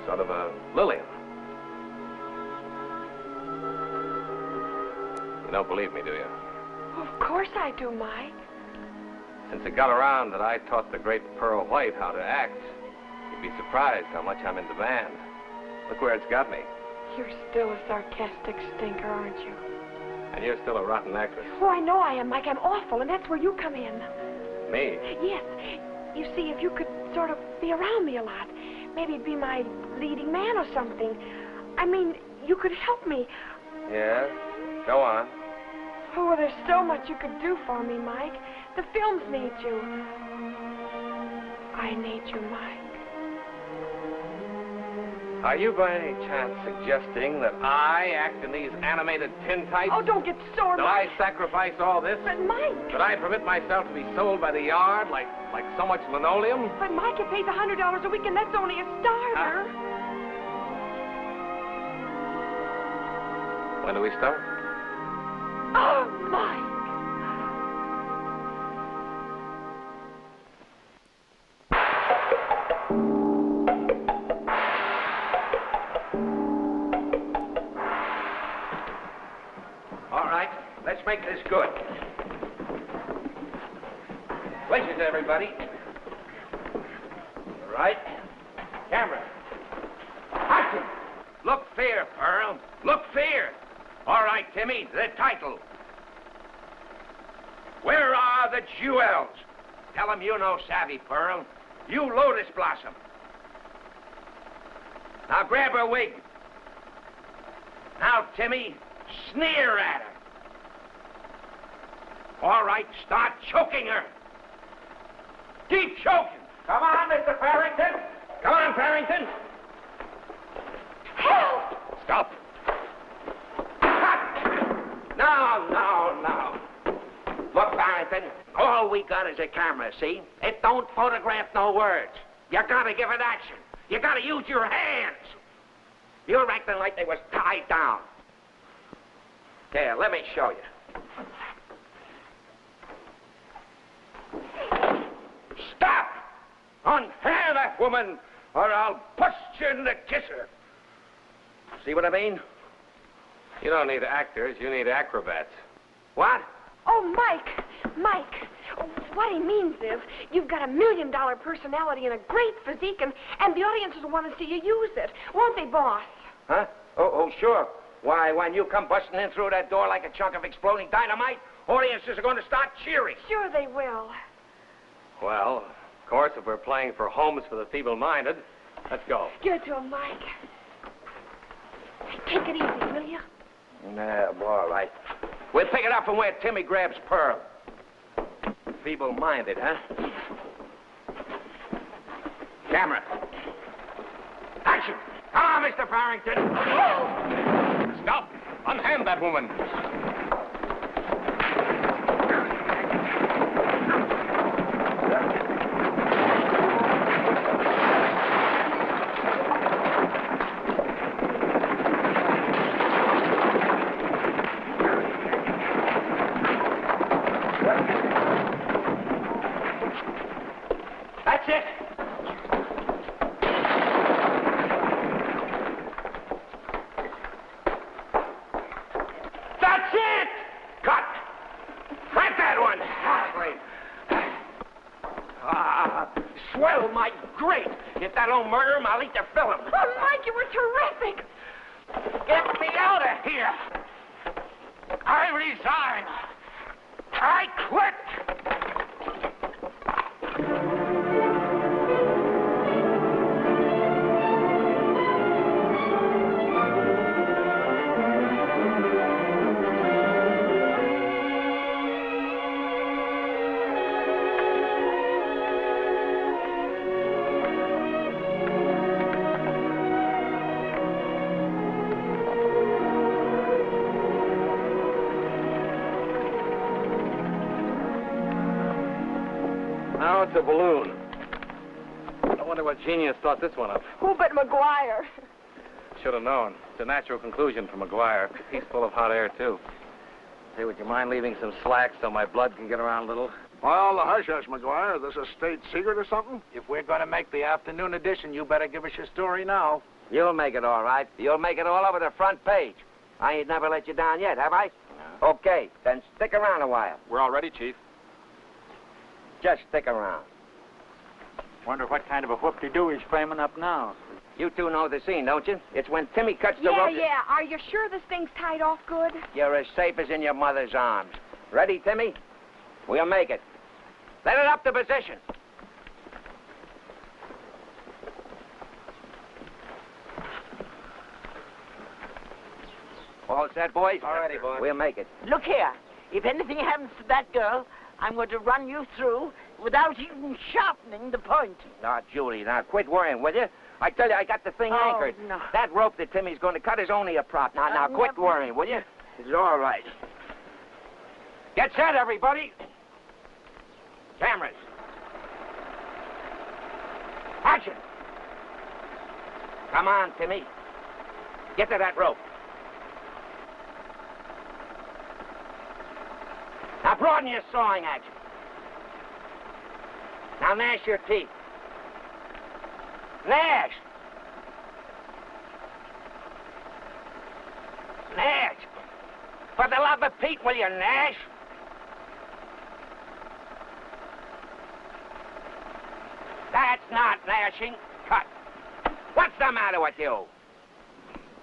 [SPEAKER 6] Sort of a Lillian. You don't believe me, do you?
[SPEAKER 2] Of course I do, Mike.
[SPEAKER 6] Since it got around that I taught the great Pearl White how to act, you'd be surprised how much I'm in demand. Look where it's got me.
[SPEAKER 2] You're still a sarcastic stinker, aren't you?
[SPEAKER 6] And you're still a rotten actress.
[SPEAKER 2] Oh, I know I am, Mike. I'm awful, and that's where you come in.
[SPEAKER 6] Me?
[SPEAKER 2] Yes. You see, if you could sort of be around me a lot, maybe be my leading man or something. I mean, you could help me.
[SPEAKER 6] Yes? Go on.
[SPEAKER 2] Oh, well, there's so much you could do for me, Mike. The films need you. I need you, Mike.
[SPEAKER 6] Are you by any chance suggesting that I act in these animated tintypes?
[SPEAKER 2] Oh, don't get sore,
[SPEAKER 6] That
[SPEAKER 2] Mike.
[SPEAKER 6] I sacrifice all this?
[SPEAKER 2] But, Mike.
[SPEAKER 6] That I permit myself to be sold by the yard like so much linoleum?
[SPEAKER 2] But Mike, it pays $100 a week, and that's only a starter.
[SPEAKER 6] When do we start?
[SPEAKER 2] Oh, Mike.
[SPEAKER 4] All right, let's make this good. Places, everybody. All right. Camera. Action! Look fair, Pearl. Look fair. All right, Timmy, the title. Where are the jewels? Tell them you know savvy, Pearl. You Lotus Blossom. Now grab her wig. Now, Timmy, sneer at her. All right, start choking her. Keep choking. Come on, Mr. Farrington. Come on, Farrington.
[SPEAKER 2] Help!
[SPEAKER 6] Stop.
[SPEAKER 4] Now. Look, Farrington, all we got is a camera, see? It don't photograph no words. You gotta give it action. You gotta use your hands. You're acting like they was tied down. Here, let me show you. Stop! Unhair that woman, or I'll bust you in the kisser. See what I mean?
[SPEAKER 6] You don't need actors, you need acrobats.
[SPEAKER 4] What?
[SPEAKER 2] Oh, Mike, what he means is you've got $1 million personality and a great physique, and the audiences will want to see you use it. Won't they, boss?
[SPEAKER 4] Huh? Oh, sure. Why, when you come busting in through that door like a chunk of exploding dynamite, audiences are going to start cheering.
[SPEAKER 2] Sure they will.
[SPEAKER 6] Well, of course, if we're playing for homes for the feeble-minded, let's go.
[SPEAKER 2] Give it to him, Mike. Take it easy, will you?
[SPEAKER 4] Yeah, all right. We'll pick it up from where Timmy grabs Pearl. Feeble-minded, huh? Camera. Action! Come on, Mr. Farrington.
[SPEAKER 6] Stop! Unhand that woman.
[SPEAKER 4] right, great. If that don't murder him, I'll eat the film.
[SPEAKER 2] Oh, Mike, you were terrific.
[SPEAKER 4] Get me out of here. I resign. I quit.
[SPEAKER 6] Now it's a balloon. I wonder what genius thought this one up.
[SPEAKER 2] Who but McGuire?
[SPEAKER 6] Should have known. It's a natural conclusion for McGuire. He's full of hot air, too. Say, would you mind leaving some slack so my blood can get around a little?
[SPEAKER 12] Well, the hush-hush, McGuire. Is this a state secret or something?
[SPEAKER 4] If we're going to make the afternoon edition, you better give us your story now.
[SPEAKER 13] You'll make it all right. You'll make it all over the front page. I ain't never let you down yet, have I?
[SPEAKER 4] No.
[SPEAKER 13] Okay, then stick around a while.
[SPEAKER 6] We're all ready, Chief.
[SPEAKER 13] Just stick around.
[SPEAKER 4] Wonder what kind of a whoop-de-doo he's framing up now.
[SPEAKER 13] You two know the scene, don't you? It's when Timmy cuts the rope.
[SPEAKER 2] Yeah. Are you sure this thing's tied off good?
[SPEAKER 13] You're as safe as in your mother's arms. Ready, Timmy? We'll make it. Let it up to position. All set, boys?
[SPEAKER 6] All righty, boys.
[SPEAKER 13] We'll make it.
[SPEAKER 3] Look here. If anything happens to that girl, I'm going to run you through without even sharpening the point.
[SPEAKER 13] Now, Julie, now quit worrying, will you? I tell you, I got the thing anchored.
[SPEAKER 3] No.
[SPEAKER 13] That rope that Timmy's going to cut is only a prop. Now, quit worrying, will you? It's all right. Get set, everybody. Cameras. Action. Come on, Timmy. Get to that rope. Now, broaden your sawing action. Now, gnash your teeth. Gnash! Gnash! For the love of Pete, will you gnash? That's not gnashing. Cut. What's the matter with you?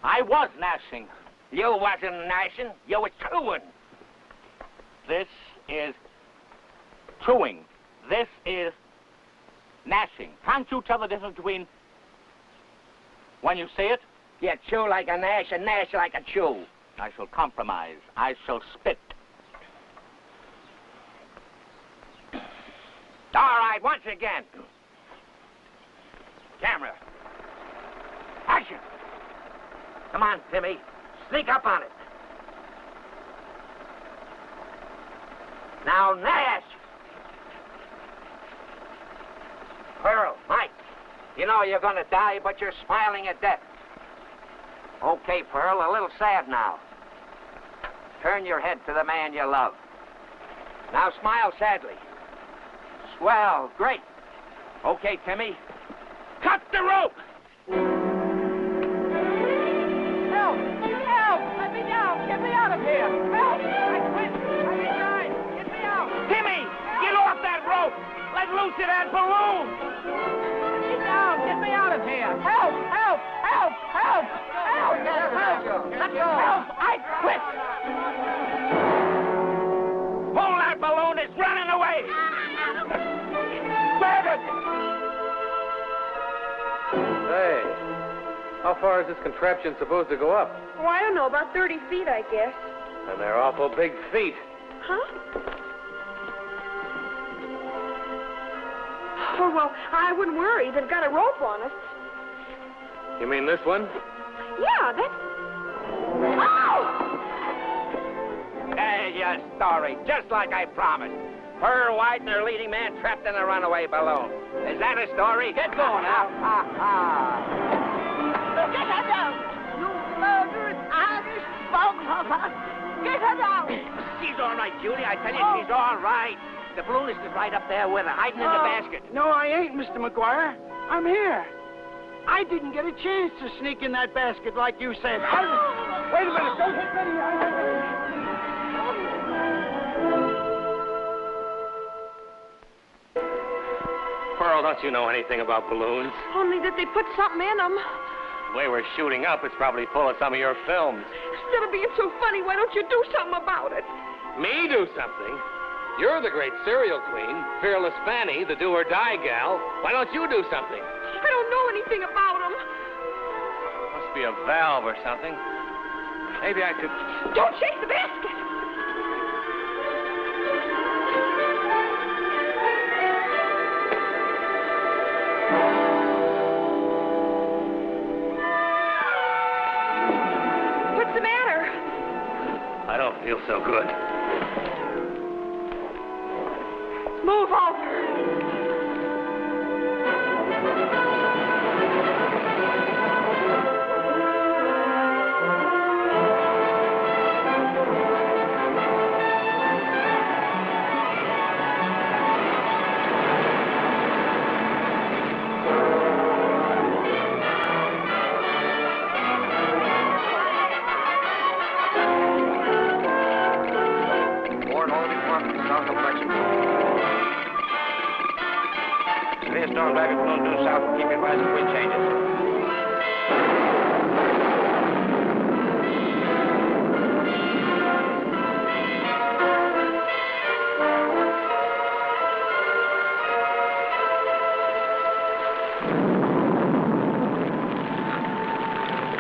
[SPEAKER 4] I was gnashing.
[SPEAKER 13] You wasn't gnashing. You was chewing.
[SPEAKER 4] This is chewing. This is gnashing. Can't you tell the difference between when you say it?
[SPEAKER 13] You chew like a gnash and gnash like a chew.
[SPEAKER 4] I shall compromise. I shall spit.
[SPEAKER 13] All right, once again. Camera. Action. Come on, Timmy. Sneak up on it. Now, gnash. Pearl, Mike, you know you're going to die, but you're smiling at death. Okay, Pearl, a little sad now. Turn your head to the man you love. Now smile sadly. Swell, great. Okay, Timmy. Cut the rope!
[SPEAKER 2] Help! Help! Let me down! Get me out of here! Help! I quit! I resign! Get me out!
[SPEAKER 13] Timmy, get off that rope! Let loose of that balloon!
[SPEAKER 2] Get me down! Get me out of here! Help! Help! Help! Help! Help! Help! Let go! Help! I quit!
[SPEAKER 13] Pull that balloon! It's running away! Grab it!
[SPEAKER 6] Hey, how far is this contraption supposed to go up?
[SPEAKER 2] Oh, I don't know. About 30 feet, I guess.
[SPEAKER 6] And they're awful big feet.
[SPEAKER 2] Huh? Oh, well, I wouldn't worry. They've got a rope on us.
[SPEAKER 6] You mean this one?
[SPEAKER 2] Yeah, that's... Oh!
[SPEAKER 13] There's your story, just like I promised. Pearl White and her leading man trapped in a runaway balloon. Is that a story? Get going now.
[SPEAKER 3] Get her down! You murderous Irish boghouse! Get her down!
[SPEAKER 13] She's all right, Julie. I tell you, she's all right. The balloonist is right up there with her, hiding in the basket.
[SPEAKER 14] No, I ain't, Mr. McGuire. I'm here. I didn't get a chance to sneak in that basket like you said. Wait a minute. Don't hit me.
[SPEAKER 8] Pearl, don't you know anything about balloons?
[SPEAKER 2] Only that they put something in them.
[SPEAKER 8] The way we're shooting up, it's probably full of some of your films.
[SPEAKER 2] Instead of being so funny, why don't you do something about it?
[SPEAKER 8] Me do something? You're the great serial queen, Fearless Fanny, the do-or-die gal. Why don't you do something?
[SPEAKER 2] I don't know anything about them.
[SPEAKER 8] Must be a valve or something. Maybe I could...
[SPEAKER 2] Don't shake the basket. What's the matter?
[SPEAKER 8] I don't feel so good.
[SPEAKER 2] Move over.
[SPEAKER 13] Storm back at Lund due south and keep advised of wind changes.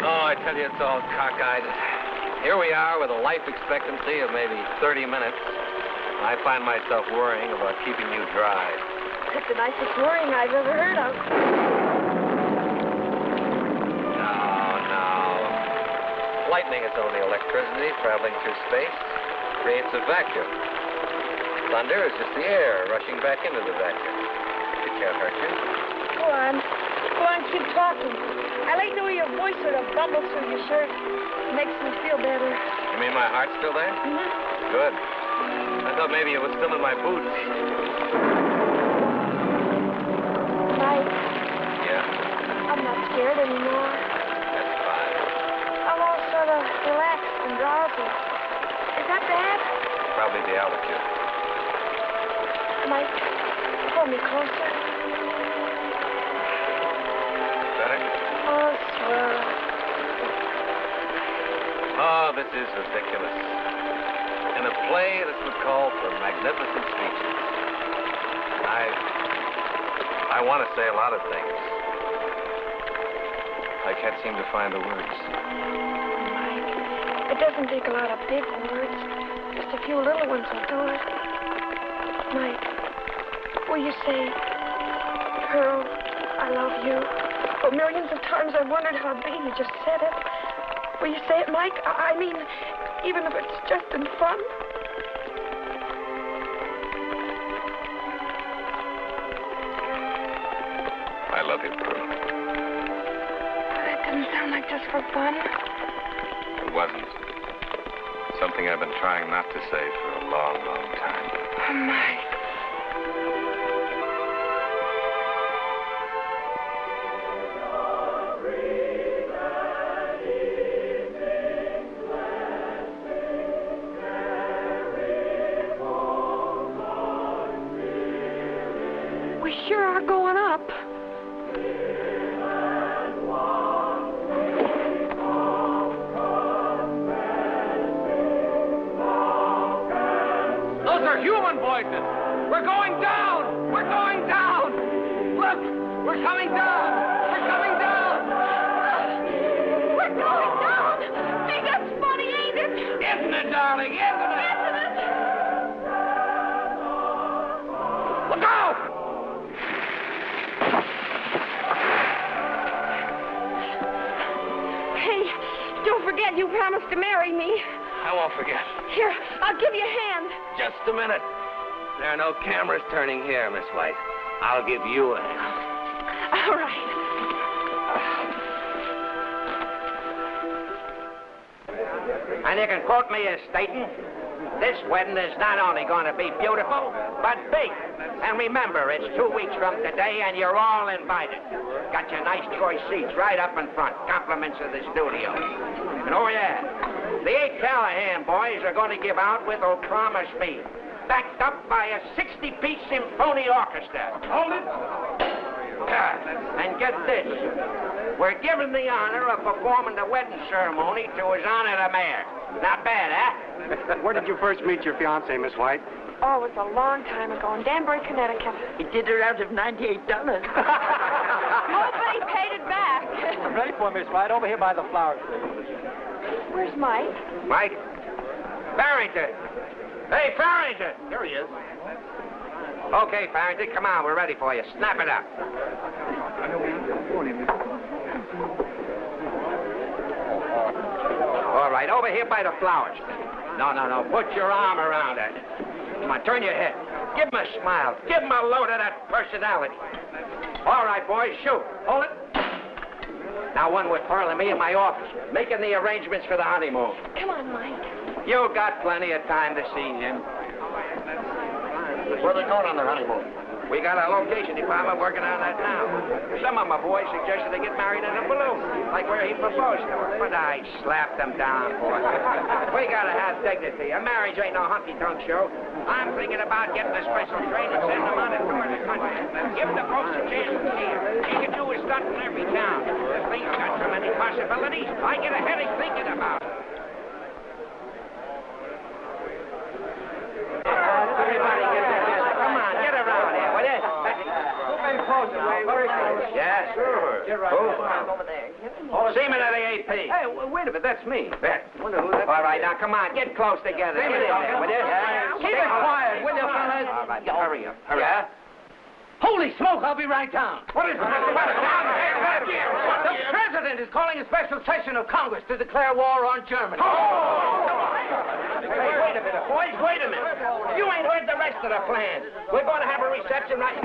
[SPEAKER 6] Oh, I tell you, it's all cockeyed. Here we are with a life expectancy of maybe 30 minutes. I find myself worrying about keeping you dry.
[SPEAKER 2] That's the nicest worrying I've ever heard of.
[SPEAKER 6] No. Lightning is only electricity traveling through space. Creates a vacuum. Thunder is just the air rushing back into the vacuum. It can't hurt you.
[SPEAKER 2] Go on, keep talking. I like the way your voice sort of bubbles through your shirt. It makes me feel better.
[SPEAKER 6] You mean my heart's still there?
[SPEAKER 2] Mm-hmm.
[SPEAKER 6] Good. I thought maybe it was still in my boots.
[SPEAKER 2] Mike.
[SPEAKER 6] Yeah?
[SPEAKER 2] I'm not scared anymore.
[SPEAKER 6] That's fine.
[SPEAKER 2] I'm all sort of relaxed and drowsy. Is that bad?
[SPEAKER 6] Probably the altitude.
[SPEAKER 2] Mike, pull me closer.
[SPEAKER 6] Better?
[SPEAKER 2] Oh, swirl.
[SPEAKER 6] Oh, this is ridiculous. In a play, this would call for magnificent speeches. I want to say a lot of things. I can't seem to find the words.
[SPEAKER 2] Mike, it doesn't take a lot of big words. Just a few little ones will do it. Mike, will you say, Pearl, I love you? Oh, millions of times I wondered how big you just said it. Will you say it, Mike? I mean, even if it's just in fun?
[SPEAKER 6] I love you, Pearl.
[SPEAKER 2] That didn't sound like just for fun.
[SPEAKER 6] It wasn't. Something I've been trying not to say for a long, long time.
[SPEAKER 2] Oh, Mike. We sure are going up.
[SPEAKER 8] Those are human voices. We're going down. We're going down. Look, we're coming down. We're coming down.
[SPEAKER 2] We're going down. Gee, that's funny, ain't it?
[SPEAKER 8] Isn't it, darling? Isn't it? Look out!
[SPEAKER 2] Hey, don't forget you promised to marry me.
[SPEAKER 8] I won't forget.
[SPEAKER 2] Here, I'll give you a hand.
[SPEAKER 8] Just a minute. There are no cameras turning here, Miss White. I'll give you a hand.
[SPEAKER 2] All right.
[SPEAKER 13] And you can quote me as stating, this wedding is not only going to be beautiful, but big. And remember, it's 2 weeks from today, and you're all invited. Got your nice choice seats right up in front, compliments of the studio. And oh yeah, the 8 Callahan boys are going to give out with Oh Promise Me. backed up by a 60-piece symphony orchestra.
[SPEAKER 10] Hold it.
[SPEAKER 13] And get this. We're given the honor of performing the wedding ceremony to His Honor the Mayor. Not bad, huh?
[SPEAKER 14] Where did you first meet your fiancé, Miss White?
[SPEAKER 2] Oh, it was a long time ago in Danbury, Connecticut.
[SPEAKER 3] He did her out of $98.
[SPEAKER 2] Oh, but he paid it back.
[SPEAKER 14] I'm ready for Miss White. Over here by the flowers, please.
[SPEAKER 2] Where's Mike?
[SPEAKER 13] Mike? Farrington. Hey, Farrington.
[SPEAKER 14] Here he is.
[SPEAKER 13] Okay, Farrington, come on. We're ready for you. Snap it up. All right, over here by the flowers. No. Put your arm around it. Come on, turn your head. Give him a smile. Give him a load of that personality. All right, boys, shoot. Hold it. Now, one with Pearl and me in my office, making the arrangements for the honeymoon.
[SPEAKER 2] Come on, Mike.
[SPEAKER 13] You got plenty of time to see him.
[SPEAKER 14] Where are they going on their honeymoon?
[SPEAKER 13] We got a location department working on that now. Some of my boys suggested they get married in a balloon, like where he proposed to her. But I slapped them down, boy. We gotta have dignity. A marriage ain't no hunky-tonk show. I'm thinking about getting a special train and sending them on a tour of the country. Give the folks a chance to see her. He can do his stunt in every town. The thing's got so many possibilities, I get a headache thinking about it. Everybody get together. Come on, get around here, will you?
[SPEAKER 14] Move in closer, Ray. Very close.
[SPEAKER 13] Yeah, sure.
[SPEAKER 14] Get right over there.
[SPEAKER 13] Seaman of the AP.
[SPEAKER 14] Hey, wait a minute. That's me.
[SPEAKER 13] Wonder who that... All right, now, come on. Get close together. Get in there, will you?
[SPEAKER 14] Keep it quiet, will you, fellas?
[SPEAKER 13] All right, hurry up. Hurry up.
[SPEAKER 3] Holy smoke, I'll be right down.
[SPEAKER 13] What is it?
[SPEAKER 3] The president is calling a special session of Congress to declare war on Germany.
[SPEAKER 13] Hey, wait a minute, boys. Wait a minute. You ain't heard the rest of the plan. We're going to have a reception right...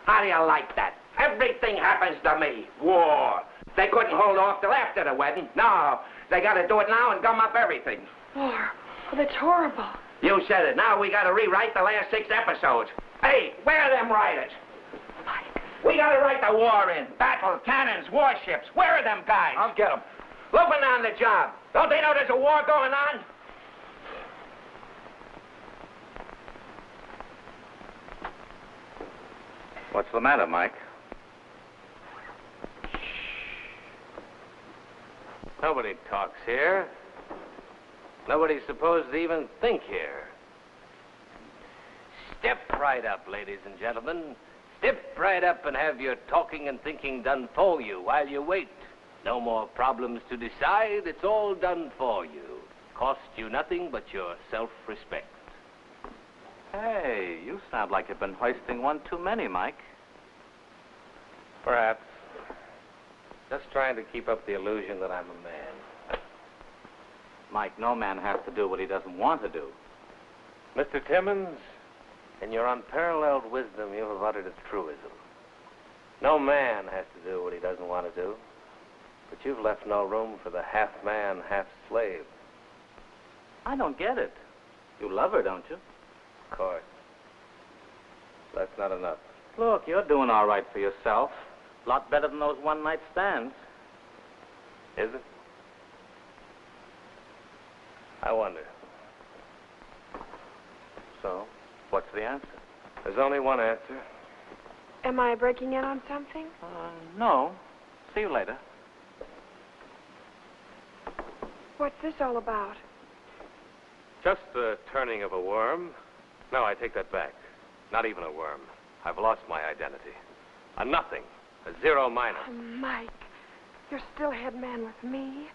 [SPEAKER 13] How do you like that? Everything happens to me. War. They couldn't hold off till after the wedding. No, they got to do it now and gum up everything.
[SPEAKER 2] War. Oh, that's horrible.
[SPEAKER 13] You said it. Now we got to rewrite the last 6 episodes. Hey, where are them writers?
[SPEAKER 2] Mike.
[SPEAKER 13] We got to write the war in. Battle, cannons, warships. Where are them guys?
[SPEAKER 14] I'll get them.
[SPEAKER 13] Looking on the job. Don't they know there's a war going on?
[SPEAKER 6] What's the matter, Mike? Nobody talks here. Nobody's supposed to even think here. Step right up, ladies and gentlemen. Step right up and have your talking and thinking done for you while you wait. No more problems to decide. It's all done for you. Cost you nothing but your self-respect.
[SPEAKER 5] Hey, you sound like you've been hoisting one too many, Mike.
[SPEAKER 6] Perhaps. Just trying to keep up the illusion that I'm a man.
[SPEAKER 5] Mike, no man has to do what he doesn't want to do.
[SPEAKER 6] Mr. Timmons, in your unparalleled wisdom, you have uttered a truism. No man has to do what he doesn't want to do, but you've left no room for the half-man, half-slave.
[SPEAKER 5] I don't get it. You love her, don't you?
[SPEAKER 6] Of course. That's not enough.
[SPEAKER 5] Look, you're doing all right for yourself. A lot better than those one-night stands.
[SPEAKER 6] Is it? I wonder.
[SPEAKER 5] So, what's the answer?
[SPEAKER 6] There's only one answer.
[SPEAKER 2] Am I breaking in on something?
[SPEAKER 5] No. See you later.
[SPEAKER 2] What's this all about?
[SPEAKER 6] Just the turning of a worm. No, I take that back. Not even a worm. I've lost my identity. A nothing. A zero minus.
[SPEAKER 2] Oh, Mike, you're still head man with me.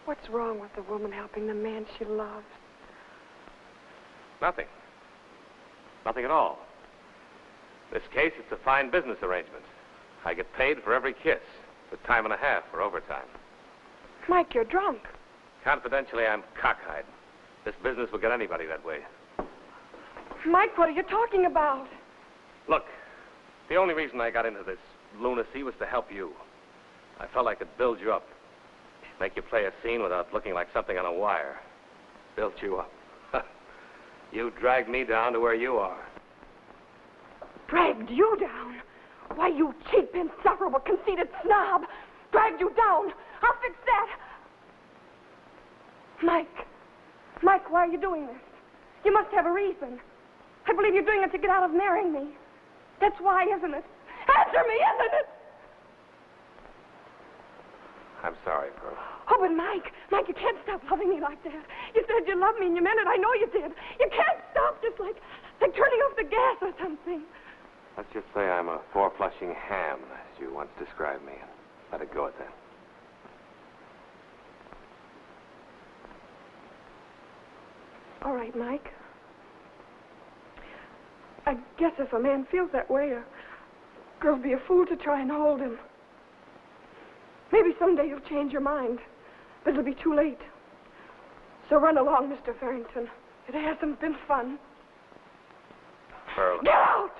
[SPEAKER 2] What's wrong with the woman helping the man she loves?
[SPEAKER 6] Nothing. Nothing at all. In this case, it's a fine business arrangement. I get paid for every kiss, with time and a half for overtime.
[SPEAKER 2] Mike, you're drunk.
[SPEAKER 6] Confidentially, I'm cockeyed. This business will get anybody that way.
[SPEAKER 2] Mike, what are you talking about?
[SPEAKER 6] Look, the only reason I got into this lunacy was to help you. I felt I could build you up. Make you play a scene without looking like something on a wire. Build you up. You dragged me down to where you are.
[SPEAKER 2] Dragged you down? Why, you cheap, insufferable, conceited snob. Dragged you down. I'll fix that. Mike, why are you doing this? You must have a reason. I believe you're doing it to get out of marrying me. That's why, isn't it? Answer me, isn't it?
[SPEAKER 6] I'm sorry, Pearl.
[SPEAKER 2] Oh, but Mike, you can't stop loving me like that. You said you loved me and you meant it. I know you did. You can't stop just like turning off the gas or something.
[SPEAKER 6] Let's just say I'm a four-flushing ham, as you once described me, and let it go at that.
[SPEAKER 2] All right, Mike. I guess if a man feels that way, a girl'll be a fool to try and hold him. Maybe someday you'll change your mind, but it'll be too late. So run along, Mr. Farrington. It hasn't been fun.
[SPEAKER 6] Pearl.
[SPEAKER 2] Get out!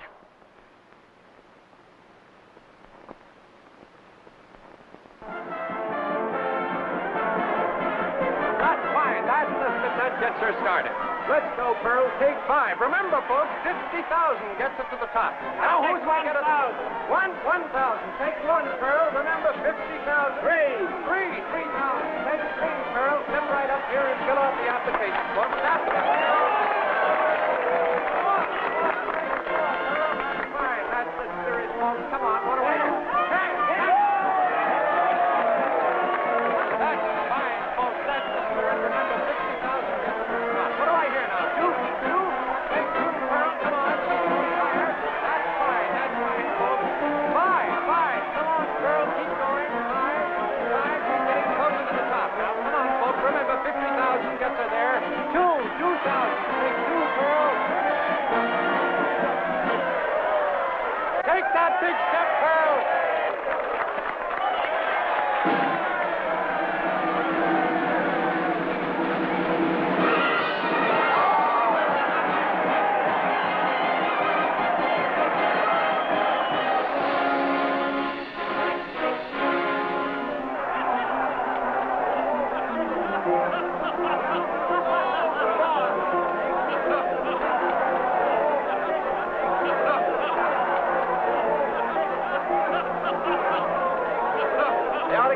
[SPEAKER 1] That's fine. That gets her started. Let's go, Pearl. Take 5. Remember, folks, 50,000 gets it to the top. Now, who's going to get it? 1,000. Take 1, Pearl. Remember, 50,000. 3,000. Take 3, Pearl. Step right up here and fill out the application form. That's fine. That's the serious folks. Come on. What do I do? That's fine, folks. That's the spirit. Remember, 50,000 gets it to the top. What do I hear now? 2? Take 2, Pearl. Come on. That's fine, folks. 5. Come on, Pearl. Keep going. 5. She's getting closer to the top now. Come on, folks. Remember, 50,000 gets her there. 2,000. Take 2, Pearl. Take that big step, Pearl.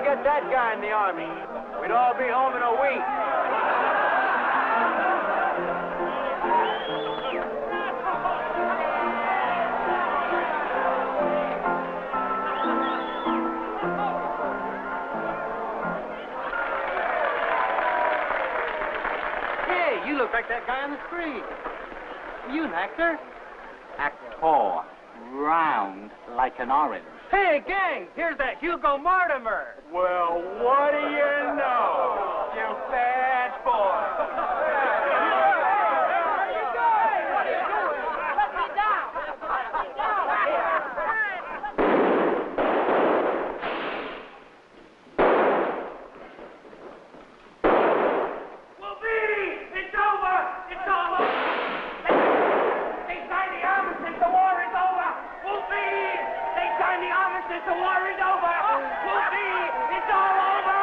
[SPEAKER 1] Get that guy in the Army. We'd all be home in a week.
[SPEAKER 5] Hey, you look like that guy on the screen. Are you an actor? Actor. Round like an orange.
[SPEAKER 1] Hey, gang, here's that Hugo Mortimer.
[SPEAKER 10] Well, what do you know, you bad boy?
[SPEAKER 2] Let me down.
[SPEAKER 10] It's over! It's over! They signed the armistice, the war is over! Wolfe! They signed the armistice, the war is over! Wolfe! It's all over!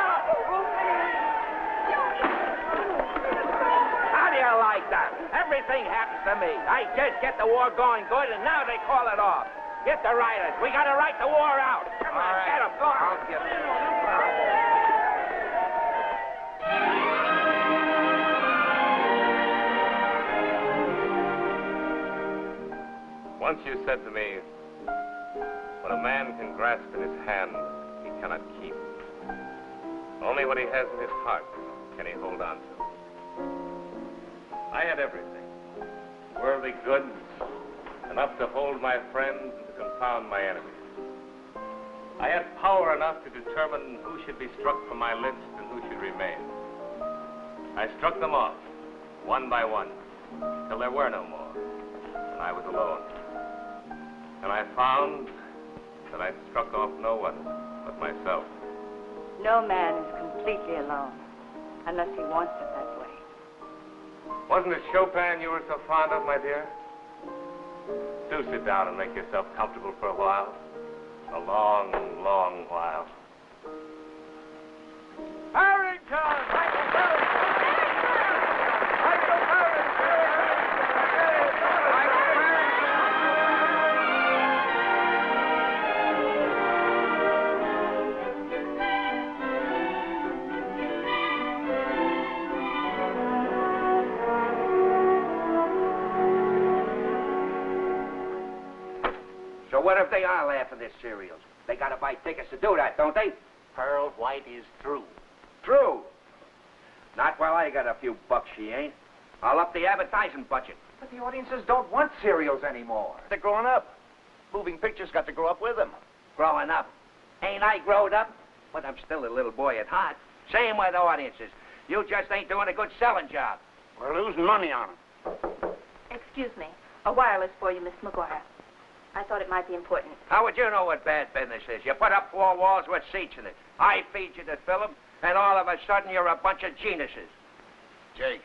[SPEAKER 13] How do you like that? Everything happens to me. I just get the war going good, and now they call it off. Get the writers. We got to write the war out. Come on, get them. Go on.
[SPEAKER 6] I'll get them. Once you said to me, what a man can grasp in his hand, he cannot keep. Only what he has in his heart can he hold on to. I had everything. Worldly goods, enough to hold my friends and to confound my enemies. I had power enough to determine who should be struck from my list and who should remain. I struck them off, one by one, till there were no more, and I was alone. And I found that I'd struck off no one but myself.
[SPEAKER 15] No man is completely alone, unless he wants it that way.
[SPEAKER 6] Wasn't it Chopin you were so fond of, my dear? Do sit down and make yourself comfortable for a while. A long, long while.
[SPEAKER 1] Harrington! Michael Harrington! Michael
[SPEAKER 13] what if they are laughing at serials? They gotta buy tickets to do that, don't they?
[SPEAKER 4] Pearl White is through.
[SPEAKER 13] True. Not while I got a few bucks, she ain't. I'll up the advertising budget.
[SPEAKER 1] But the audiences don't want serials anymore. They're growing up. Moving pictures got to grow up with them.
[SPEAKER 13] Growing up. Ain't I growed up? But I'm still a little boy at heart. Same with audiences. You just ain't doing a good selling job.
[SPEAKER 14] We're losing money on them.
[SPEAKER 15] Excuse me. A wireless for you, Miss McGuire. I thought it might be important.
[SPEAKER 13] How would you know what bad business is? You put up 4 walls with seats in it. I feed you the film, and all of a sudden you're a bunch of geniuses.
[SPEAKER 1] Jake.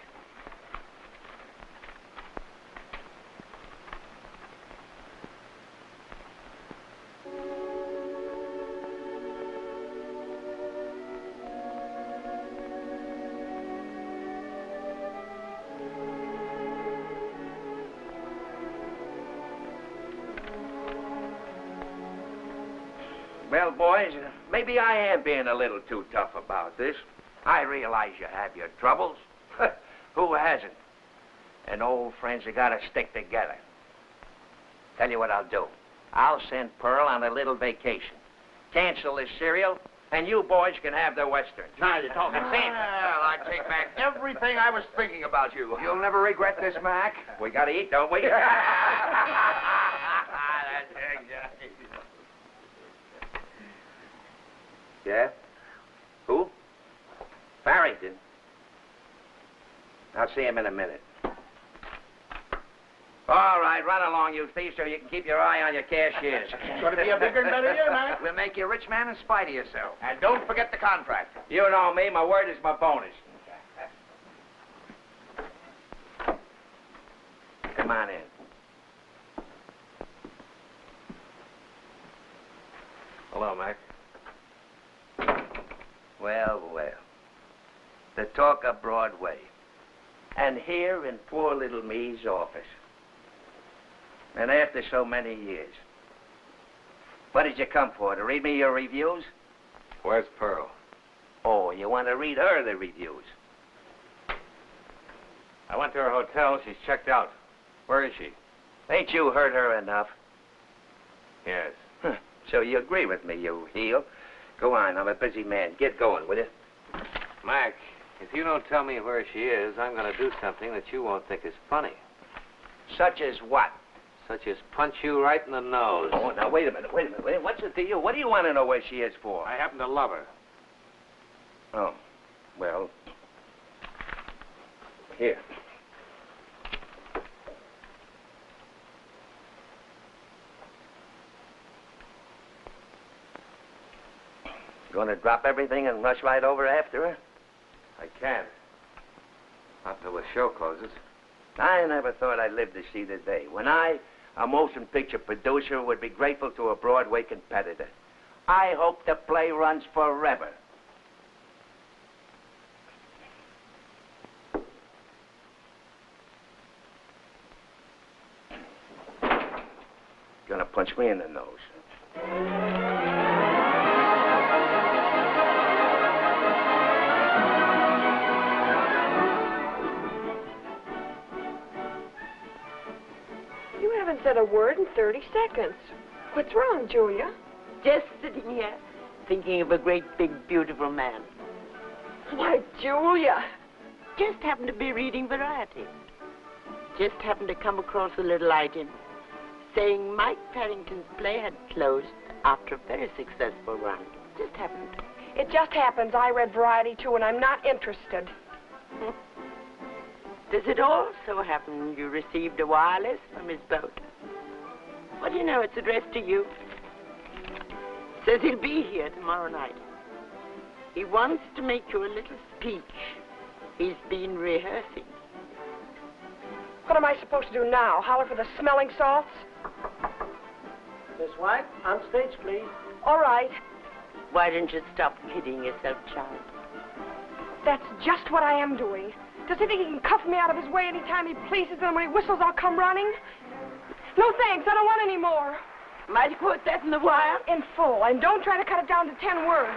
[SPEAKER 13] Well, boys, maybe I am being a little too tough about this. I realize you have your troubles. Who hasn't? And old friends have got to stick together. Tell you what I'll do. I'll send Pearl on a little vacation. Cancel this serial, and you boys can have the Western.
[SPEAKER 1] Now you're talking sense.
[SPEAKER 13] Well, I take back
[SPEAKER 1] Everything I was thinking about you. You'll never regret this, Mac.
[SPEAKER 13] We got to eat, don't we? Yeah? Who? Farrington. I'll see him in a minute. All right, run along, you thieves, so you can keep your eye on your cashiers.
[SPEAKER 1] It's going to be a bigger and better year, Mac.
[SPEAKER 13] We'll make you a rich man in spite of yourself.
[SPEAKER 1] And don't forget the contract.
[SPEAKER 13] You know me, my word is my bonus. Come on in.
[SPEAKER 6] Hello, Mac.
[SPEAKER 13] Well, well. The talk of Broadway. And here in poor little me's office. And after so many years. What did you come for? To read me your reviews?
[SPEAKER 6] Where's Pearl?
[SPEAKER 13] Oh, you want to read her the reviews?
[SPEAKER 6] I went to her hotel. She's checked out. Where is she?
[SPEAKER 13] Ain't you heard her enough?
[SPEAKER 6] Yes.
[SPEAKER 13] So you agree with me, you heel. Go on, I'm a busy man. Get going, will you?
[SPEAKER 6] Mac, if you don't tell me where she is, I'm going to do something that you won't think is funny.
[SPEAKER 13] Such as what?
[SPEAKER 6] Such as punch you right in the nose.
[SPEAKER 13] Oh, now, wait a minute. What's it to you? What do you want to know where she is for?
[SPEAKER 6] I happen to love her.
[SPEAKER 13] Oh, well, here. Going to drop everything and rush right over after her?
[SPEAKER 6] I can't. Not until the show closes.
[SPEAKER 13] I never thought I'd live to see the day when I, a motion picture producer, would be grateful to a Broadway competitor. I hope the play runs forever. Gonna punch me in the nose.
[SPEAKER 2] Said a word in 30 seconds. What's wrong, Julia?
[SPEAKER 3] Just sitting here, thinking of a great, big, beautiful man.
[SPEAKER 2] Why, Julia.
[SPEAKER 3] Just happened to be reading Variety. Just happened to come across a little item saying Mike Parrington's play had closed after a very successful run. Just happened.
[SPEAKER 2] It just happens I read Variety, too, and I'm not interested.
[SPEAKER 3] Does it also happen you received a wireless from his boat? Well, you know, it's addressed to you. Says he'll be here tomorrow night. He wants to make you a little speech. He's been rehearsing.
[SPEAKER 2] What am I supposed to do now? Holler for the smelling salts?
[SPEAKER 14] Miss White, on stage, please.
[SPEAKER 2] All right.
[SPEAKER 3] Why don't you stop kidding yourself, child?
[SPEAKER 2] That's just what I am doing. Does he think he can cuff me out of his way anytime he pleases, and when he whistles, I'll come running? No, thanks. I don't want any more.
[SPEAKER 3] Might you quote that in the wire?
[SPEAKER 2] In full, and don't try to cut it down to 10 words.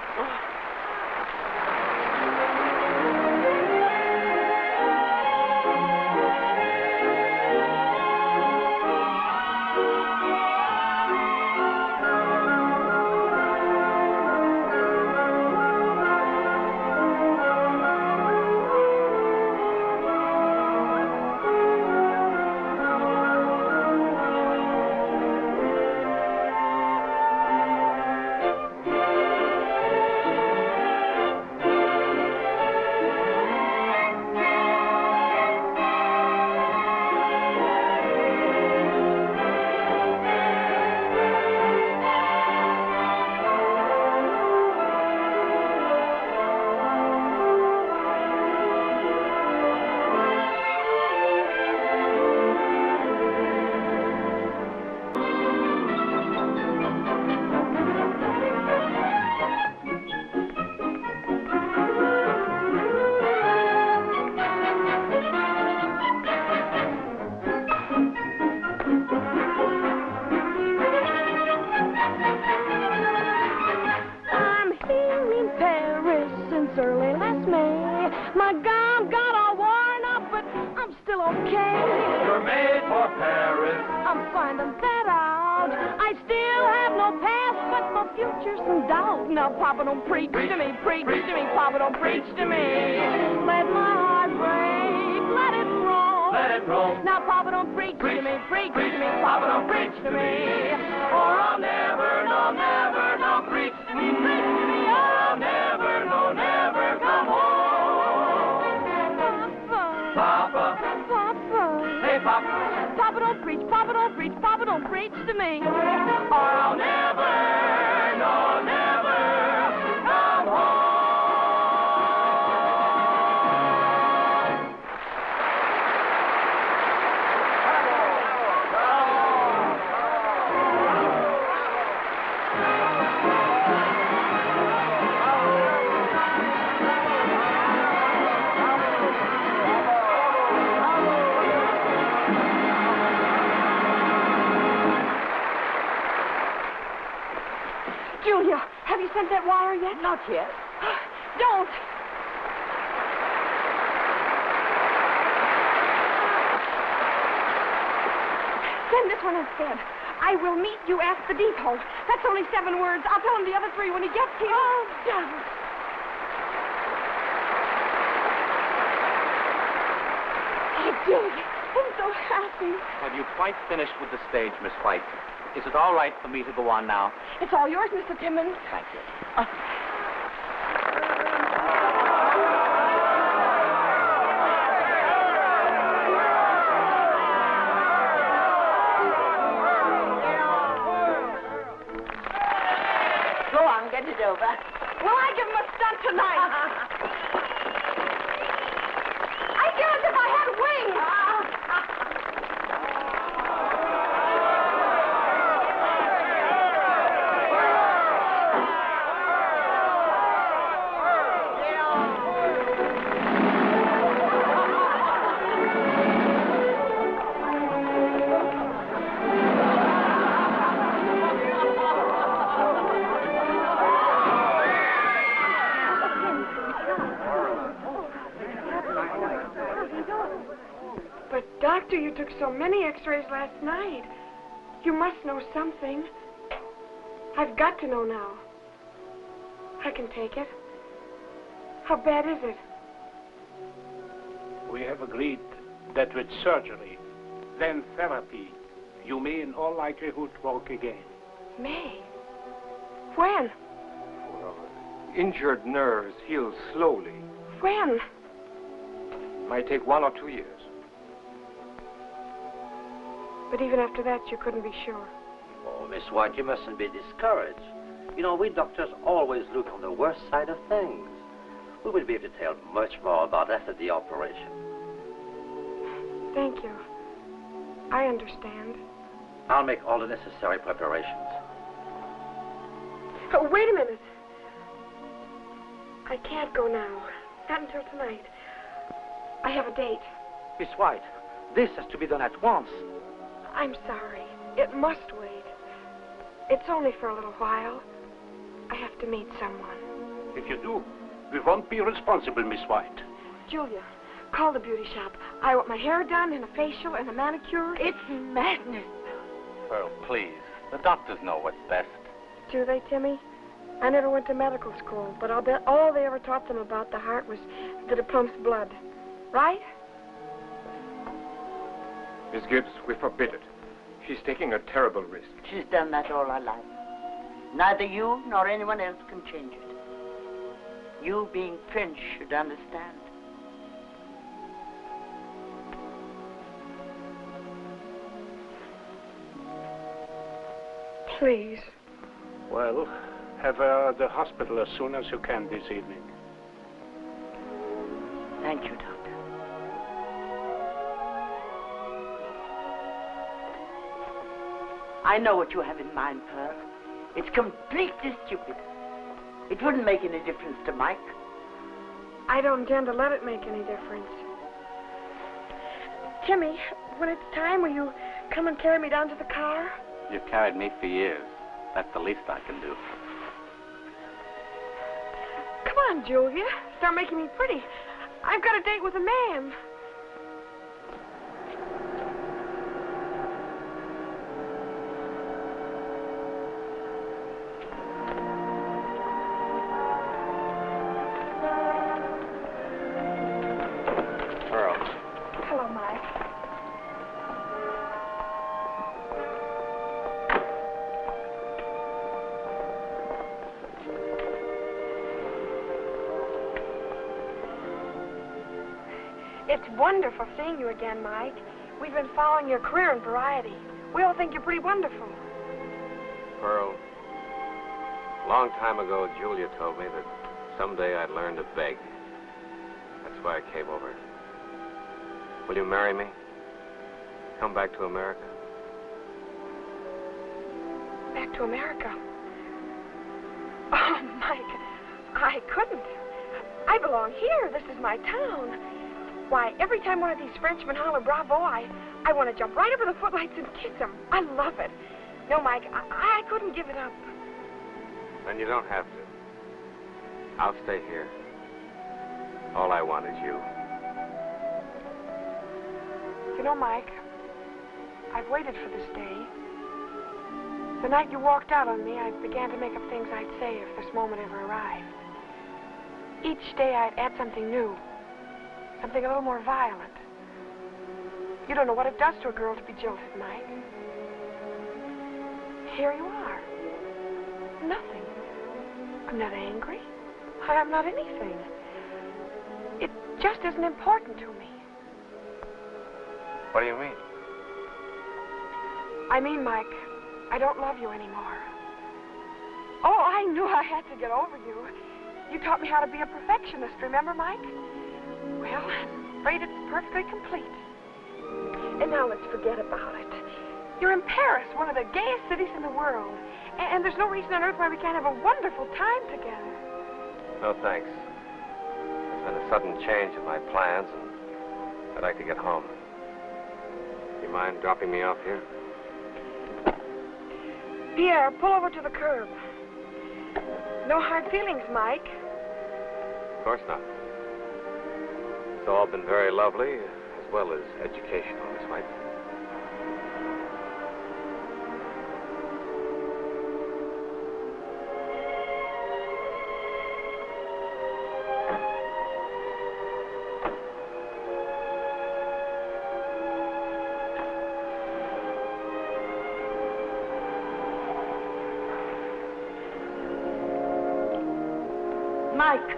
[SPEAKER 2] okay.
[SPEAKER 10] You're made for Paris.
[SPEAKER 2] I'm finding that out. I still have no past, but my future's in doubt. Now, Papa, don't preach to me, preach to me, Papa, don't preach to me. Let my heart break, let it roll.
[SPEAKER 10] Let it roll.
[SPEAKER 2] Now, Papa, don't preach to me, preach to me, Papa, don't preach to me. Or I'll never, no, never, no, preach to me, preach to me. Or I'll never, no, never come home.
[SPEAKER 10] Papa.
[SPEAKER 2] Papa.
[SPEAKER 10] Hey, Papa.
[SPEAKER 2] Papa, don't preach, Papa, don't preach, Papa, don't preach to me.
[SPEAKER 10] Or I'll never, no, never come home.
[SPEAKER 2] Julia, have you sent that wire yet?
[SPEAKER 3] Not yet.
[SPEAKER 2] Don't. Send this one instead. I will meet you at the depot. That's only 7 words. I'll tell him the other 3 when he gets here. Oh, don't. Oh, Julia, I'm so happy.
[SPEAKER 5] Have you quite finished with the stage, Miss White? Is it all right for me to go on now?
[SPEAKER 2] It's all yours, Mr. Timmons.
[SPEAKER 5] Thank you.
[SPEAKER 3] Go on, get it over.
[SPEAKER 2] Will I give him a stunt tonight? I feel as if I had wings. But, Doctor, you took so many x-rays last night. You must know something. I've got to know now. I can take it. How bad is it?
[SPEAKER 16] We have agreed that with surgery, then therapy, you may in all likelihood walk again.
[SPEAKER 2] May? When?
[SPEAKER 17] Injured nerves heal slowly.
[SPEAKER 2] When?
[SPEAKER 17] Might take 1 or 2 years.
[SPEAKER 2] But even after that, you couldn't be sure.
[SPEAKER 18] Oh, Miss White, you mustn't be discouraged. You know, we doctors always look on the worst side of things. We will be able to tell much more about after the operation.
[SPEAKER 2] Thank you. I understand.
[SPEAKER 18] I'll make all the necessary preparations.
[SPEAKER 2] Oh, wait a minute. I can't go now. Not until tonight. I have a date.
[SPEAKER 5] Miss White, this has to be done at once.
[SPEAKER 2] I'm sorry. It must wait. It's only for a little while. I have to meet someone.
[SPEAKER 16] If you do, we won't be responsible, Miss White.
[SPEAKER 2] Julia, call the beauty shop. I want my hair done and a facial and a manicure.
[SPEAKER 3] It's madness.
[SPEAKER 5] Pearl, please. The doctors know what's best.
[SPEAKER 2] Do they, Timmy? I never went to medical school, but I'll bet all they ever taught them about the heart was that it pumps blood. Right?
[SPEAKER 17] Miss Gibbs, we forbid it. She's taking a terrible risk.
[SPEAKER 3] She's done that all her life. Neither you nor anyone else can change it. You, being French, should understand.
[SPEAKER 2] Please.
[SPEAKER 16] Well, have her at the hospital as soon as you can this evening.
[SPEAKER 3] Thank you, Doctor. I know what you have in mind, Pearl. It's completely stupid. It wouldn't make any difference to Mike.
[SPEAKER 2] I don't intend to let it make any difference. Timmy, when it's time, will you come and carry me down to the car?
[SPEAKER 5] You've carried me for years. That's the least I can do.
[SPEAKER 2] Come on, Julia. Start making me pretty. I've got a date with a man.
[SPEAKER 19] It's wonderful seeing you again, Mike. We've been following your career in variety. We all think you're pretty wonderful.
[SPEAKER 6] Pearl, a long time ago, Julia told me that someday I'd learn to beg. That's why I came over. Will you marry me? Come back to America?
[SPEAKER 19] Back to America? Oh, Mike, I couldn't. I belong here. This is my town. Why, every time one of these Frenchmen holler bravo, I want to jump right over the footlights and kiss them. I love it. No, Mike, I couldn't give it up.
[SPEAKER 6] Then you don't have to. I'll stay here. All I want is you.
[SPEAKER 19] You know, Mike, I've waited for this day. The night you walked out on me, I began to make up things I'd say if this moment ever arrived. Each day I'd add something new, something a little more violent. You don't know what it does to a girl to be jilted, Mike. Here you are. Nothing. I'm not angry. I'm not anything. It just isn't important to me.
[SPEAKER 6] What do you mean?
[SPEAKER 19] I mean, Mike, I don't love you anymore. Oh, I knew I had to get over you. You taught me how to be a perfectionist, remember, Mike? Well, I'm afraid it's perfectly complete. And now let's forget about it. You're in Paris, one of the gayest cities in the world. And there's no reason on earth why we can't have a wonderful time together.
[SPEAKER 6] No, thanks. There's been a sudden change in my plans, and I'd like to get home. You mind dropping me off here?
[SPEAKER 19] Pierre, pull over to the curb. No hard feelings, Mike.
[SPEAKER 6] Of course not. It's all been very lovely, as well as educational, Miss White.
[SPEAKER 3] Mike,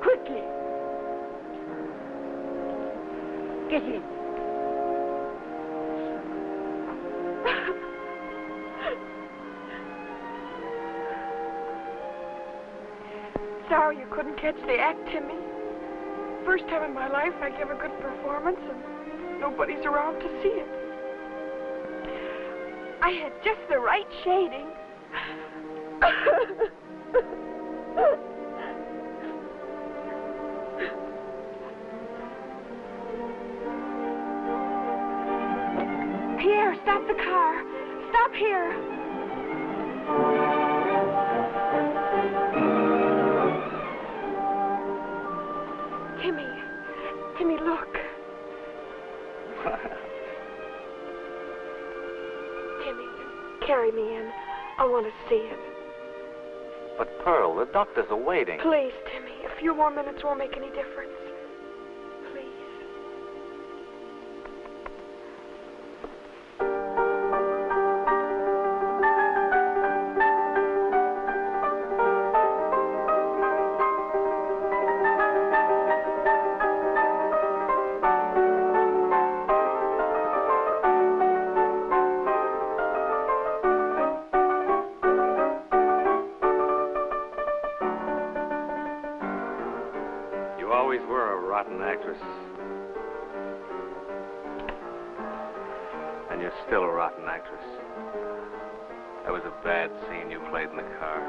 [SPEAKER 3] quickly. Get in.
[SPEAKER 19] Sorry you couldn't catch the act, Timmy. First time in my life I give a good performance and nobody's around to see it. I had just the right shading. Pierre, stop the car. Stop here. Timmy, look. Timmy, carry me in. I want to see it.
[SPEAKER 6] But, Pearl, the doctors are waiting.
[SPEAKER 19] Please, Timmy. A few more minutes won't make any difference.
[SPEAKER 6] Actress. And you're still a rotten actress. That was a bad scene you played in the car.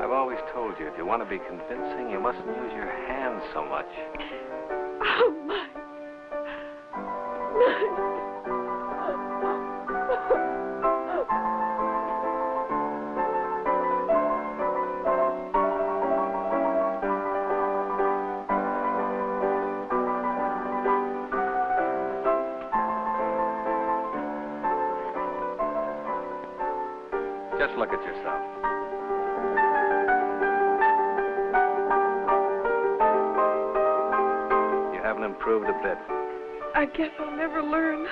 [SPEAKER 6] I've always told you, if you want to be convincing, you mustn't use your hands so much.
[SPEAKER 19] Oh, my.
[SPEAKER 6] Just look at yourself. You haven't improved a bit.
[SPEAKER 19] I guess I'll never learn.